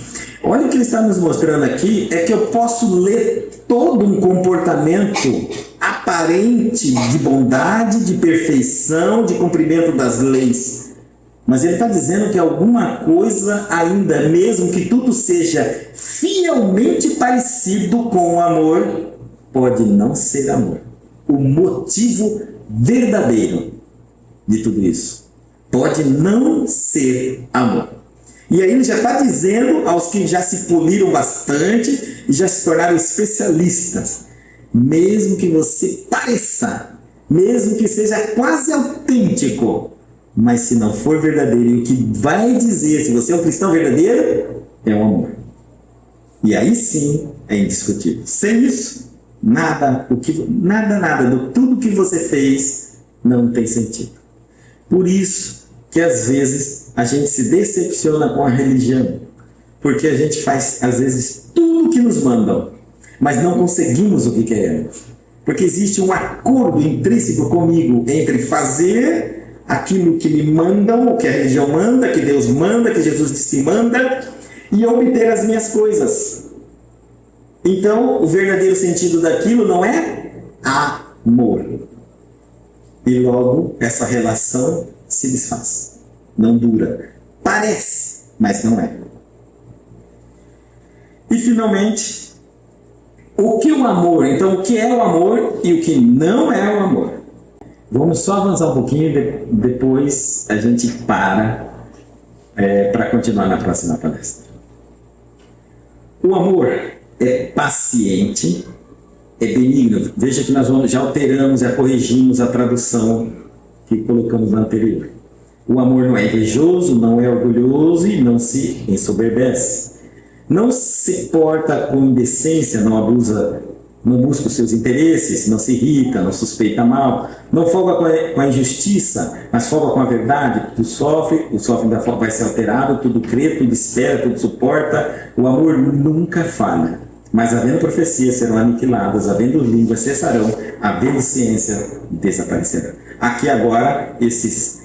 Olha o que ele está nos mostrando aqui, é que eu posso ler todo um comportamento aparente de bondade, de perfeição, de cumprimento das leis. Mas ele está dizendo que alguma coisa ainda, mesmo que tudo seja fielmente parecido com o amor, pode não ser amor. O motivo verdadeiro de tudo isso pode não ser amor. E aí ele já está dizendo aos que já se poliram bastante e já se tornaram especialistas, mesmo que você pareça, mesmo que seja quase autêntico, mas se não for verdadeiro, o que vai dizer se você é um cristão verdadeiro é o amor. E aí sim é indiscutível. Sem isso, nada, tudo que você fez não tem sentido. Por isso que às vezes a gente se decepciona com a religião, porque a gente faz às vezes tudo o que nos mandam, mas não conseguimos o que queremos. Porque existe um acordo intrínseco comigo entre fazer aquilo que me mandam, o que a religião manda, que Deus manda, que Jesus disse que manda, e obter as minhas coisas. Então, o verdadeiro sentido daquilo não é amor. E logo, essa relação se desfaz. Não dura. Parece, mas não é. E, finalmente, o que é o amor? Então, o que é o amor e o que não é o amor? Vamos só avançar um pouquinho, depois a gente para continuar na próxima palestra. O amor é paciente, é benigno. Veja que nós já alteramos, já corrigimos a tradução que colocamos na anterior. O amor não é invejoso, não é orgulhoso e não se ensoberbece. Não se porta com indecência, não abusa, não busca os seus interesses, não se irrita, não suspeita mal, não folga com a injustiça, mas folga com a verdade. Tudo sofre, o sofre ainda vai ser alterado, tudo crê, tudo espera, tudo suporta. O amor nunca falha. Mas havendo profecias serão aniquiladas, havendo línguas cessarão, havendo ciência desaparecerá. Aqui agora, esses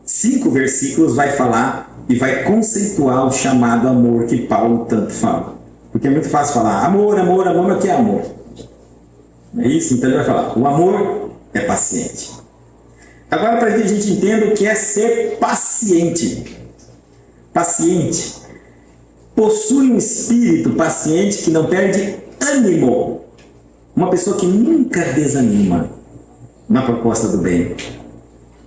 5 versículos vai falar e vai conceituar o chamado amor que Paulo tanto fala. Porque é muito fácil falar amor, amor, amor, mas o que é amor? É isso? Então ele vai falar, o amor é paciente. Agora, para que a gente entenda o que é ser paciente. Paciente. Possui um espírito paciente que não perde ânimo. Uma pessoa que nunca desanima na proposta do bem.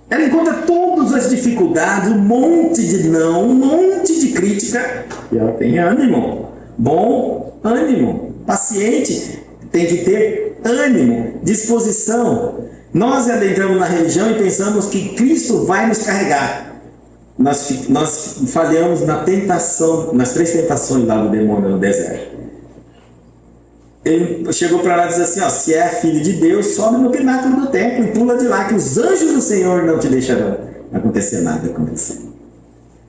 Ela encontra todas as dificuldades, um monte de não, um monte de crítica, e ela tem ânimo. Bom ânimo. Paciente tem que ter ânimo, disposição. Nós adentramos na religião e pensamos que Cristo vai nos carregar. Nós falhamos na tentação, nas 3 tentações lá do demônio no deserto. Ele chegou para lá e disse assim, ó, se é filho de Deus, sobe no pináculo do templo e pula de lá, que os anjos do Senhor não te deixarão acontecer nada com você.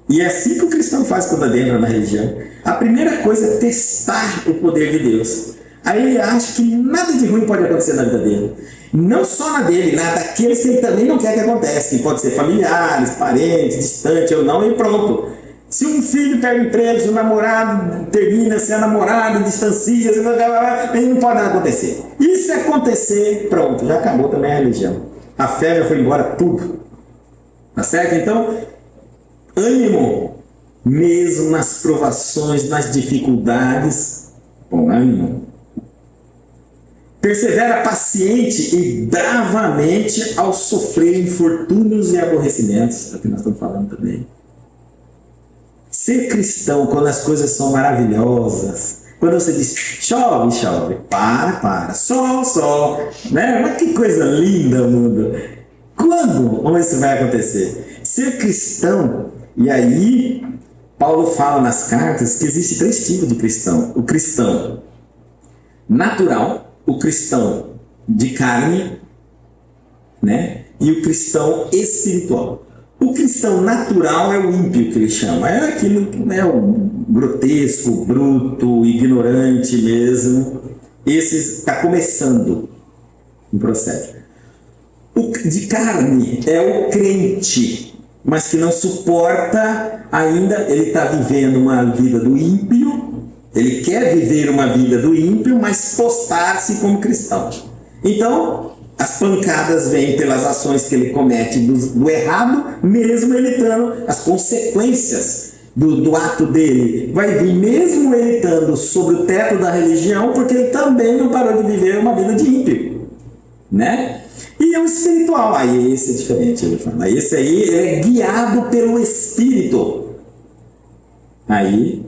E é assim que o cristão faz quando adentra na religião. A primeira coisa é testar o poder de Deus. Aí ele acha que nada de ruim pode acontecer na vida dele. Não só na dele, na daqueles que ele também não quer que aconteça, que pode ser familiares, parentes, distante ou não, e pronto. Se um filho perde emprego, se o namorado termina, se a namorada distancia, ele não pode nada acontecer. E se acontecer, pronto, já acabou também a religião. A fé já foi embora, tudo. Tá certo? Então, ânimo, mesmo nas provações, nas dificuldades, com ânimo. Persevera paciente e bravamente ao sofrer infortúnios e aborrecimentos. É o que nós estamos falando também. Ser cristão, quando as coisas são maravilhosas, quando você diz chove, chove, para, sol, né? Mas que coisa linda, mundo. Quando isso vai acontecer? Ser cristão, e aí Paulo fala nas cartas que existe 3 tipos de cristão. O cristão natural, o cristão de carne, né? E o cristão espiritual. O cristão natural é o ímpio que ele chama, é aquilo, né, o grotesco, bruto, ignorante mesmo. Esse está começando o processo. O de carne é o crente, mas que não suporta ainda, ele está vivendo uma vida do ímpio, ele quer viver uma vida do ímpio, mas postar-se como cristão. Então, as pancadas vêm pelas ações que ele comete do errado, mesmo ele estando as consequências do ato dele. Vai vir mesmo ele estando sobre o teto da religião, porque ele também não parou de viver uma vida de ímpio, né? E é o espiritual, aí esse é diferente, ele fala. Esse aí ele é guiado pelo Espírito. Aí,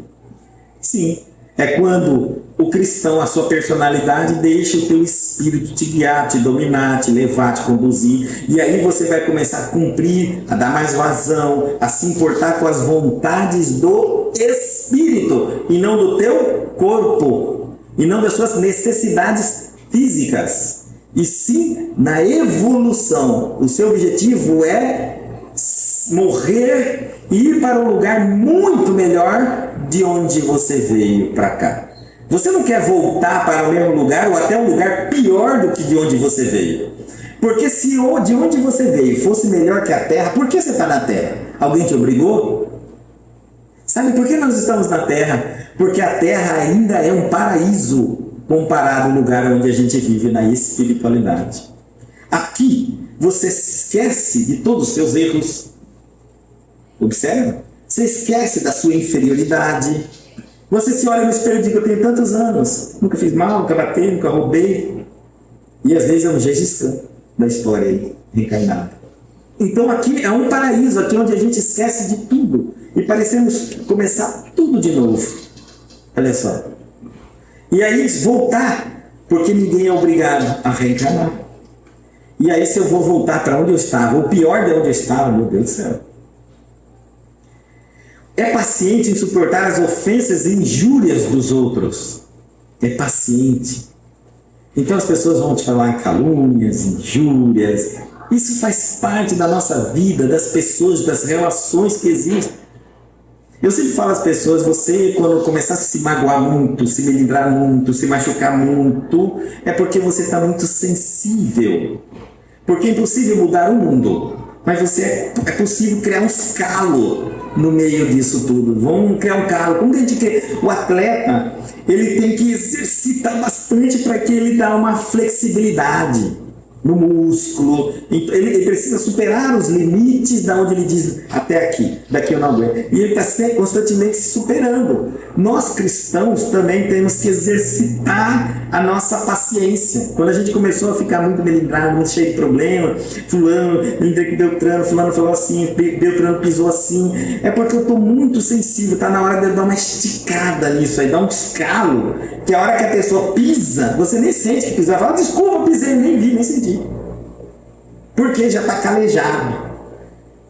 sim, é quando o cristão, a sua personalidade, deixa o teu espírito te guiar, te dominar, te levar, te conduzir. E aí você vai começar a cumprir, a dar mais vazão, a se importar com as vontades do espírito e não do teu corpo, e não das suas necessidades físicas. E sim na evolução. O seu objetivo é morrer e ir para um lugar muito melhor de onde você veio para cá. Você não quer voltar para o mesmo lugar ou até um lugar pior do que de onde você veio. Porque se de onde você veio fosse melhor que a Terra, por que você está na Terra? Alguém te obrigou? Sabe por que nós estamos na Terra? Porque a Terra ainda é um paraíso comparado ao lugar onde a gente vive na espiritualidade. Aqui você esquece de todos os seus erros. Observa? Você esquece da sua inferioridade. Você se olha no espelho e diz, eu tenho tantos anos, nunca fiz mal, nunca batei, nunca roubei. E às vezes é um Gengis Khan da história aí, reencarnado. Então aqui é um paraíso, aqui onde a gente esquece de tudo. E parecemos começar tudo de novo. Olha só. E aí voltar, porque ninguém é obrigado a reencarnar. E aí se eu vou voltar para onde eu estava, o pior de onde eu estava, meu Deus do céu. É paciente em suportar as ofensas e injúrias dos outros. É paciente. Então as pessoas vão te falar calúnias, injúrias. Isso faz parte da nossa vida, das pessoas, das relações que existem. Eu sempre falo às pessoas, você quando começar a se magoar muito, se melindrar muito, se machucar muito, é porque você está muito sensível. Porque é impossível mudar o mundo. Mas é possível criar uns calos no meio disso tudo. Vamos criar um calo. Como que a gente quer? O atleta, ele tem que exercitar bastante para que ele dê uma flexibilidade. no músculo. Ele precisa superar os limites da onde ele diz até aqui, daqui eu não aguento. E ele está constantemente se superando. Nós cristãos também temos que exercitar a nossa paciência. Quando a gente começou a ficar muito melindrado, muito cheio de problema, fulano, Beltrano, fulano falou assim, Beltrano pisou assim, é porque eu estou muito sensível, está na hora de eu dar uma esticada nisso aí, dar um escalo, que a hora que a pessoa pisa, você nem sente que pisou, fala, desculpa, pisei, nem vi, nem senti. Porque já está calejado.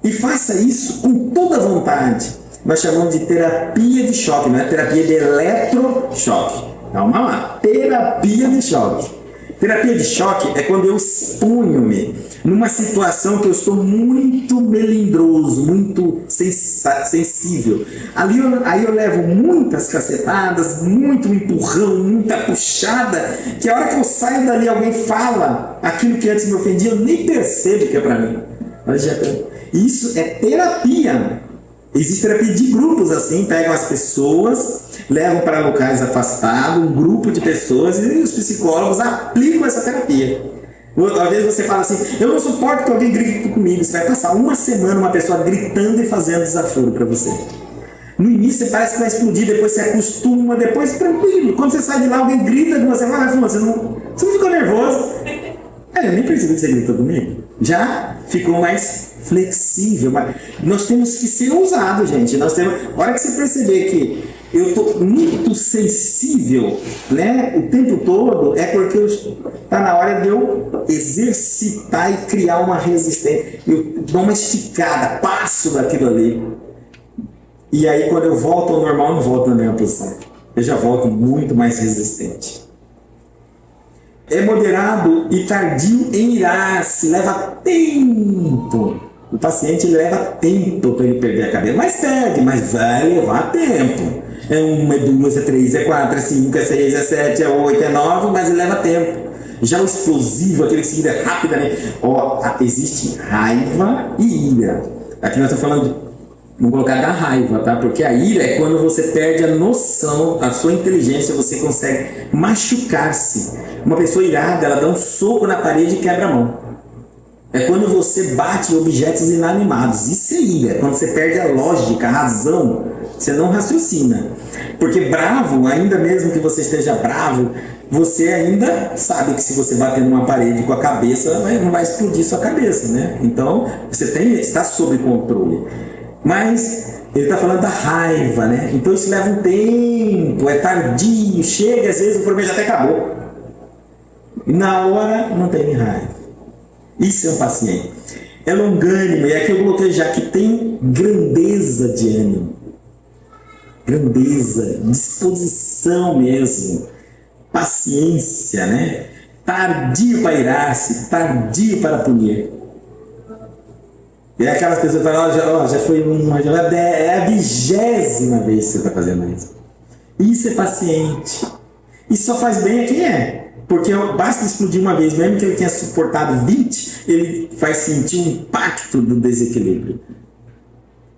E faça isso com toda a vontade. Nós chamamos de terapia de choque, não é terapia de eletrochoque. Calma lá, terapia de choque. Terapia de choque é quando eu exponho-me numa situação que eu estou muito melindroso, muito sensível. Aí eu levo muitas cacetadas, muito empurrão, muita puxada, que a hora que eu saio dali alguém fala aquilo que antes me ofendia, eu nem percebo que é para mim. Isso é terapia. Existe terapia de grupos assim, pegam as pessoas, levam para locais afastados, um grupo de pessoas, e os psicólogos aplicam essa terapia. Às vezes você fala assim, eu não suporto que alguém grite comigo. Você vai passar uma semana uma pessoa gritando e fazendo desaforo para você. No início você parece que vai explodir, depois você acostuma, depois tranquilo. Quando você sai de lá, alguém grita com você, você não ficou nervoso. Eu nem percebi que você gritou comigo. Já ficou mais flexível. Mas nós temos que ser ousados, gente. A hora que você perceber que eu estou muito sensível, né, o tempo todo, é porque está na hora de eu exercitar e criar uma resistência. Eu dou uma esticada, passo daquilo ali. E aí, quando eu volto ao normal, eu não volto na mesma posição. Eu já volto muito mais resistente. É moderado e tardio em irar-se, leva tempo. O paciente leva tempo para ele perder a cabeça, mas perde, mas vai levar tempo. É 1, é 2, é 3, é 4, é 5, é 6, é 7, é 8, é 9, mas ele leva tempo. Já o explosivo, aquele que se ira rapidamente. Existe raiva e ira. Aqui nós estamos falando, vamos colocar da raiva, tá? Porque a ira é quando você perde a noção, a sua inteligência, você consegue machucar-se. Uma pessoa irada, ela dá um soco na parede e quebra a mão. É quando você bate em objetos inanimados. Isso é ira. Quando você perde a lógica, a razão, você não raciocina. Porque bravo, ainda mesmo que você esteja bravo, você ainda sabe que se você bater numa parede com a cabeça, não vai explodir sua cabeça, né? Então, você está sob controle. Mas ele está falando da raiva, né? Então isso leva um tempo, é tardio, chega, às vezes o problema já até acabou. E na hora não tem raiva. Isso é um paciente. É longânimo, e aqui eu coloquei já que tem grandeza de ânimo. Grandeza, disposição mesmo. Paciência, né? Tardio para irar-se, tardio para punir. E é aquelas pessoas que falam, já foi é a 20ª vez que você está fazendo isso. Isso é paciente. E só faz bem a quem é. Porque basta explodir uma vez, mesmo que ele tenha suportado 20, ele vai sentir um impacto do desequilíbrio.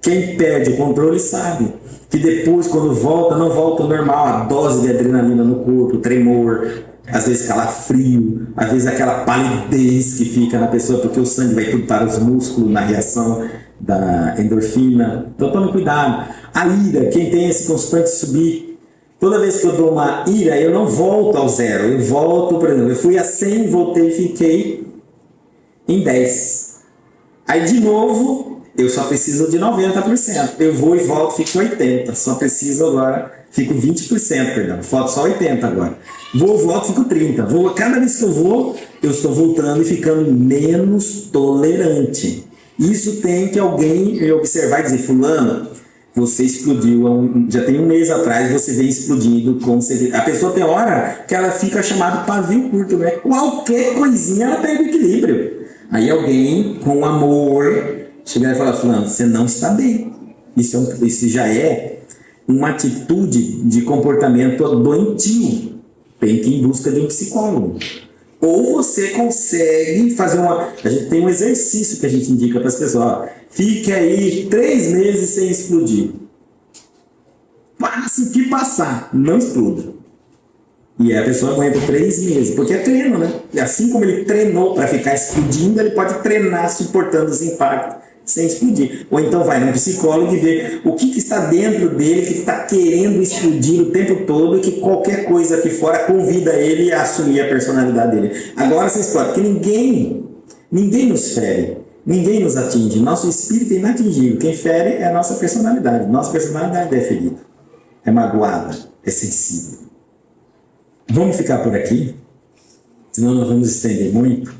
Quem perde o controle sabe que depois, quando volta, não volta ao normal, a dose de adrenalina no corpo, tremor, às vezes calafrio, às vezes aquela palidez que fica na pessoa, porque o sangue vai tudo para os músculos na reação da endorfina. Então tome cuidado. A ira, quem tem esse constante subir, toda vez que eu dou uma ira, eu não volto ao zero. Eu volto, por exemplo, eu fui a 100, voltei e fiquei em 10. Aí de novo, eu só preciso de 90%. Eu vou e volto, fico em 80%. Só preciso agora, fico 20%, perdão. Falta só 80% agora. Vou, volto, fico 30%. Cada vez que eu estou voltando e ficando menos tolerante. Isso tem que alguém observar e dizer, fulano, você explodiu, já tem um mês atrás, você vem explodindo com certeza. A pessoa tem hora que ela fica chamada pavio curto, né? Qualquer coisinha ela perde o equilíbrio. Aí alguém, com amor, chegar e falar, fulano, você não está bem. Isso já é uma atitude de comportamento doentio. Tem que ir em busca de um psicólogo. Ou você consegue fazer a gente tem um exercício que a gente indica para as pessoas. Ó, fique aí 3 meses sem explodir. Passe o que passar, não exploda. E a pessoa aguenta 3 meses, porque é treino, né? E assim como ele treinou para ficar explodindo, ele pode treinar suportando os impactos sem explodir. Ou então vai num psicólogo e vê o que está dentro dele, que está querendo explodir o tempo todo e que qualquer coisa aqui fora convida ele a assumir a personalidade dele. Agora vocês podem, porque ninguém nos fere, ninguém nos atinge. Nosso espírito é inatingível. Quem fere é a nossa personalidade. Nossa personalidade é ferida, é magoada, é sensível. Vamos ficar por aqui, senão nós vamos estender muito.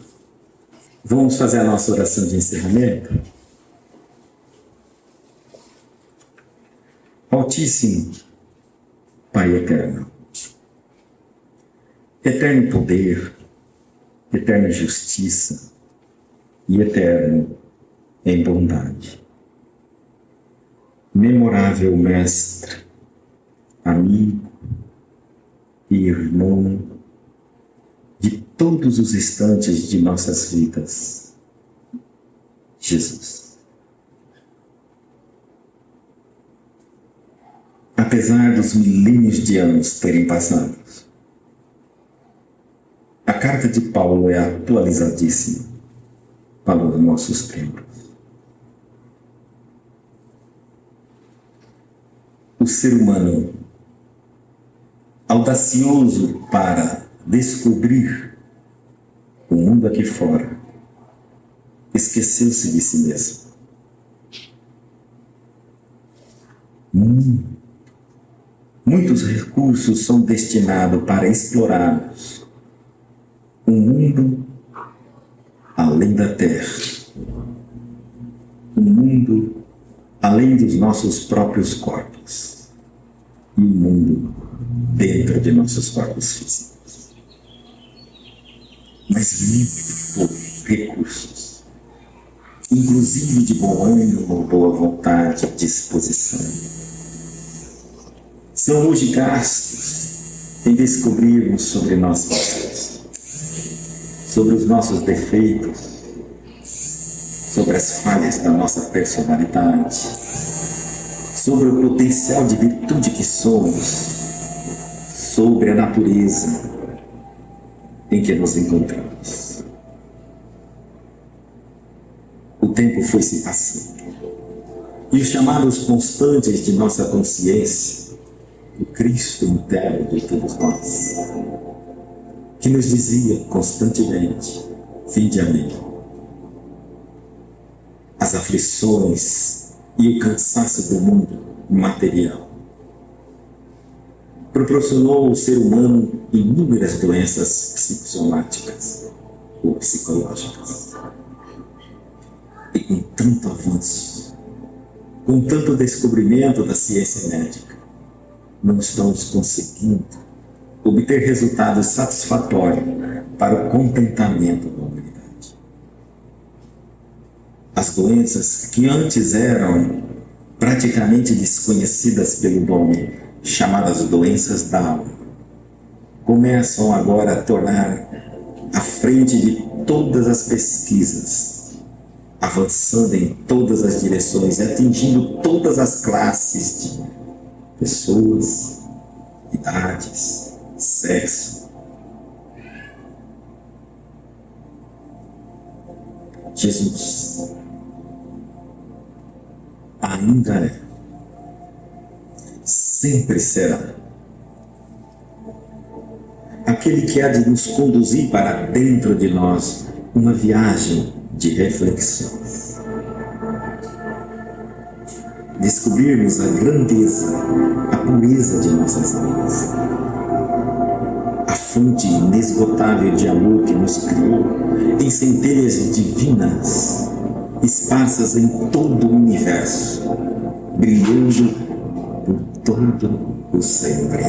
Vamos fazer a nossa oração de encerramento. Altíssimo Pai eterno, eterno poder, eterna justiça e eterno em bondade. Memorável Mestre, amigo e irmão de todos os instantes de nossas vidas, Jesus. Apesar dos milênios de anos terem passado, a carta de Paulo é atualizadíssima para os nossos tempos. O ser humano, audacioso para descobrir o mundo aqui fora, esqueceu-se de si mesmo. Muitos recursos são destinados para explorarmos um mundo além da Terra, um mundo além dos nossos próprios corpos e um mundo dentro de nossos corpos físicos. Mas muito poucos recursos, inclusive de bom ânimo, boa vontade, disposição, são hoje gastos em descobrirmos sobre nós mesmos, sobre os nossos defeitos, sobre as falhas da nossa personalidade, sobre o potencial de virtude que somos, sobre a natureza em que nos encontramos. O tempo foi se passando e os chamados constantes de nossa consciência, o Cristo interno de todos nós, que nos dizia constantemente: vinde a mim. As aflições e o cansaço do mundo material proporcionou ao ser humano inúmeras doenças psicossomáticas ou psicológicas. E com tanto avanço, com tanto descobrimento da ciência médica, não estamos conseguindo obter resultados satisfatórios para o contentamento da humanidade. As doenças que antes eram praticamente desconhecidas pelo homem, chamadas doenças da alma, começam agora a tornar à frente de todas as pesquisas, avançando em todas as direções e atingindo todas as classes de pessoas, idades, sexo. Jesus ainda é, sempre será, aquele que há de nos conduzir para dentro de nós uma viagem de reflexões. Descobrirmos a grandeza, a pureza de nossas almas, a fonte inesgotável de amor que nos criou em centelhas divinas, esparsas em todo o universo, brilhando por todo o sempre.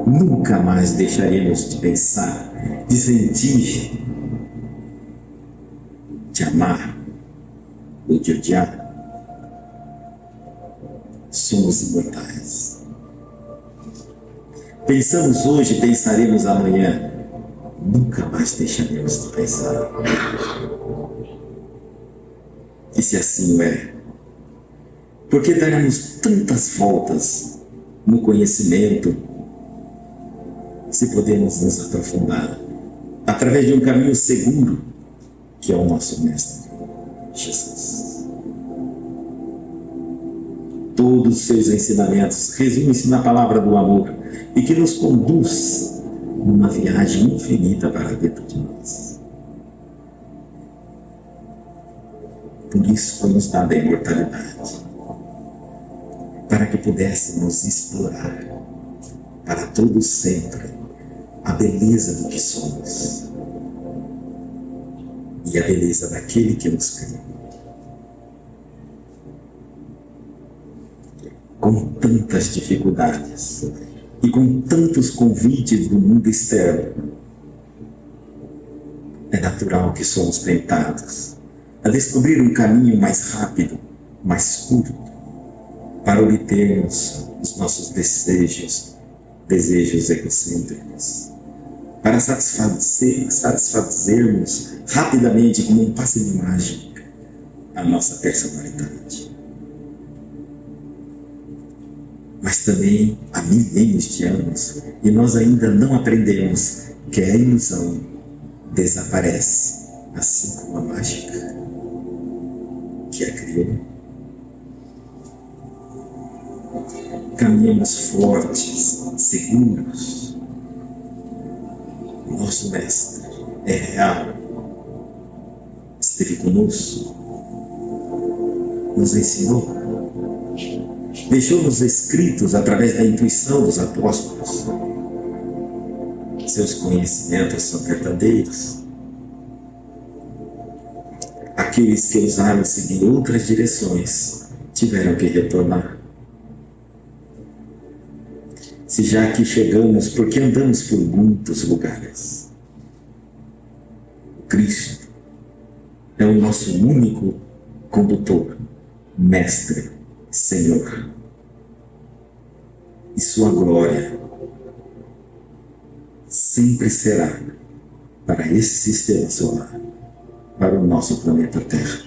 Nunca mais deixaremos de pensar, de sentir, de amar ou de odiar. Somos imortais. Pensamos hoje, pensaremos amanhã. Nunca mais deixaremos de pensar. E se assim é, por que daremos tantas voltas no conhecimento se podemos nos aprofundar através de um caminho seguro, que é o nosso Mestre, Jesus. Todos os seus ensinamentos resumem-se na palavra do amor e que nos conduz numa viagem infinita para dentro de nós. Por isso foi nos dada a imortalidade, para que pudéssemos explorar para todo sempre a beleza do que somos e a beleza daquele que nos criou. Com tantas dificuldades e com tantos convites do mundo externo, é natural que somos tentados a descobrir um caminho mais rápido, mais curto, para obtermos os nossos desejos egocêntricos, para satisfazermos rapidamente, como um passe de mágica, a nossa personalidade. Mas também há milênios de anos e nós ainda não aprendemos que a ilusão desaparece, assim como a mágica que a criou. Caminhamos fortes, seguros. Nosso Mestre é real, esteve conosco, nos ensinou, deixou-nos escritos através da intuição dos apóstolos. Seus conhecimentos são verdadeiros. Aqueles que ousaram seguir outras direções tiveram que retornar. Se já aqui chegamos, porque andamos por muitos lugares. O Cristo é o nosso único condutor, Mestre, Senhor. E sua glória sempre será para esse sistema solar, para o nosso planeta Terra.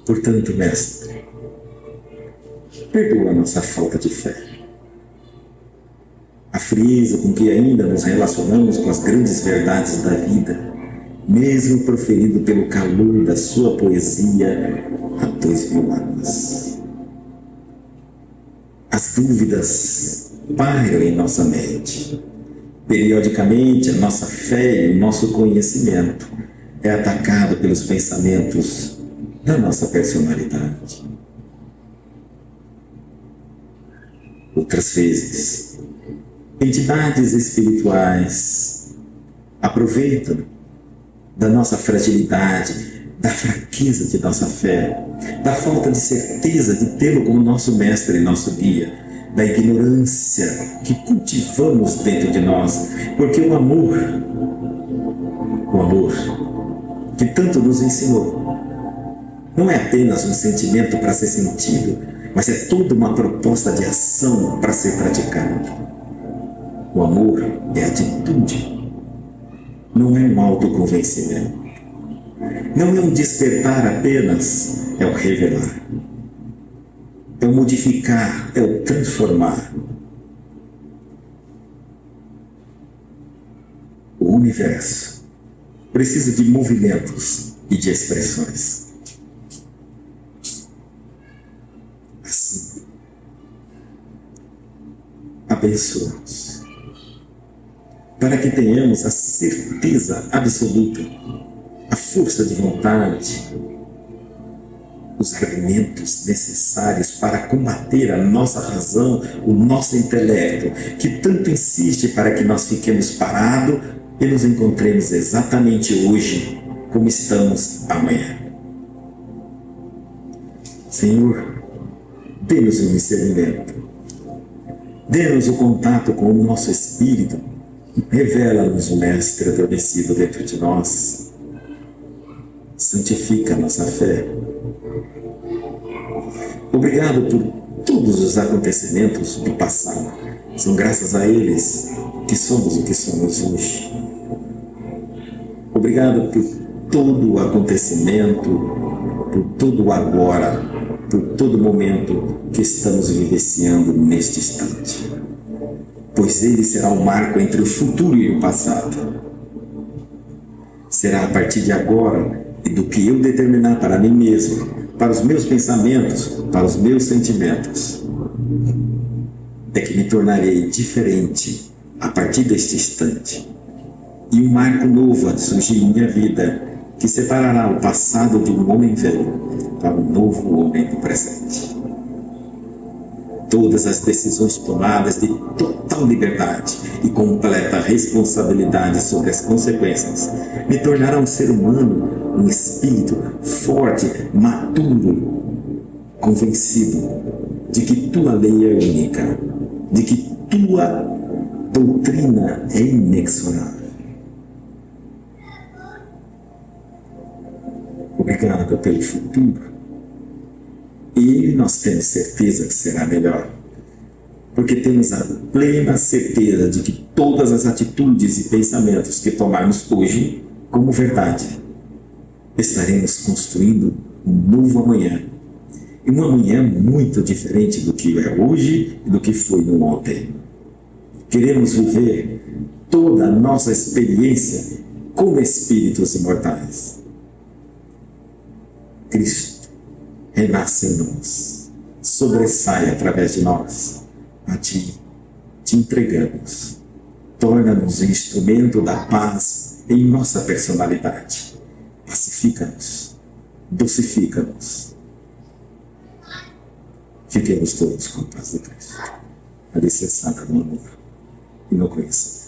Portanto, Mestre, perdoa a nossa falta de fé, a frieza com que ainda nos relacionamos com as grandes verdades da vida, mesmo proferido pelo calor da sua poesia há 2000 anos. As dúvidas pairam em nossa mente. Periodicamente, a nossa fé e o nosso conhecimento é atacado pelos pensamentos da nossa personalidade. Outras vezes, entidades espirituais aproveitam da nossa fragilidade, da fraqueza de nossa fé, da falta de certeza de tê-lo como nosso mestre e nosso guia, da ignorância que cultivamos dentro de nós, porque o amor que tanto nos ensinou, não é apenas um sentimento para ser sentido, mas é toda uma proposta de ação para ser praticada. O amor é atitude, não é um autoconvencimento. Não é um despertar apenas, é o revelar. É o modificar, é o transformar. O universo precisa de movimentos e de expressões. Assim, abençoa-nos, para que tenhamos a certeza absoluta, a força de vontade, os argumentos necessários para combater a nossa razão, o nosso intelecto, que tanto insiste para que nós fiquemos parados e nos encontremos exatamente hoje como estamos amanhã. Senhor, dê-nos o discernimento, dê-nos o contato com o nosso espírito, revela-nos o Mestre adormecido dentro de nós, santifica a nossa fé. Obrigado por todos os acontecimentos do passado. São graças a eles que somos o que somos hoje. Obrigado por todo o acontecimento, por todo o agora, por todo o momento que estamos vivenciando neste instante. pois ele será um marco entre o futuro e o passado. Será a partir de agora e do que eu determinar para mim mesmo, para os meus pensamentos, para os meus sentimentos, é que me tornarei diferente a partir deste instante. E um marco novo há de surgir em minha vida, que separará o passado de um homem velho para um novo homem do presente. Todas as decisões tomadas de total liberdade e completa responsabilidade sobre as consequências me tornarão um ser humano, um espírito forte, maduro, convencido de que tua lei é única, de que tua doutrina é inexorável. Obrigado pelo futuro. E nós temos certeza que será melhor, porque temos a plena certeza de que todas as atitudes e pensamentos que tomarmos hoje como verdade, estaremos construindo um novo amanhã, e um amanhã muito diferente do que é hoje e do que foi no ontem. Queremos viver toda a nossa experiência como espíritos imortais. Cristo renasce em nós, sobressai através de nós. A Ti te entregamos. Torna-nos um instrumento da paz em nossa personalidade. Pacifica-nos, dulcifica-nos. Fiquemos todos com a paz de Cristo, alicerçada no amor e no conhecimento.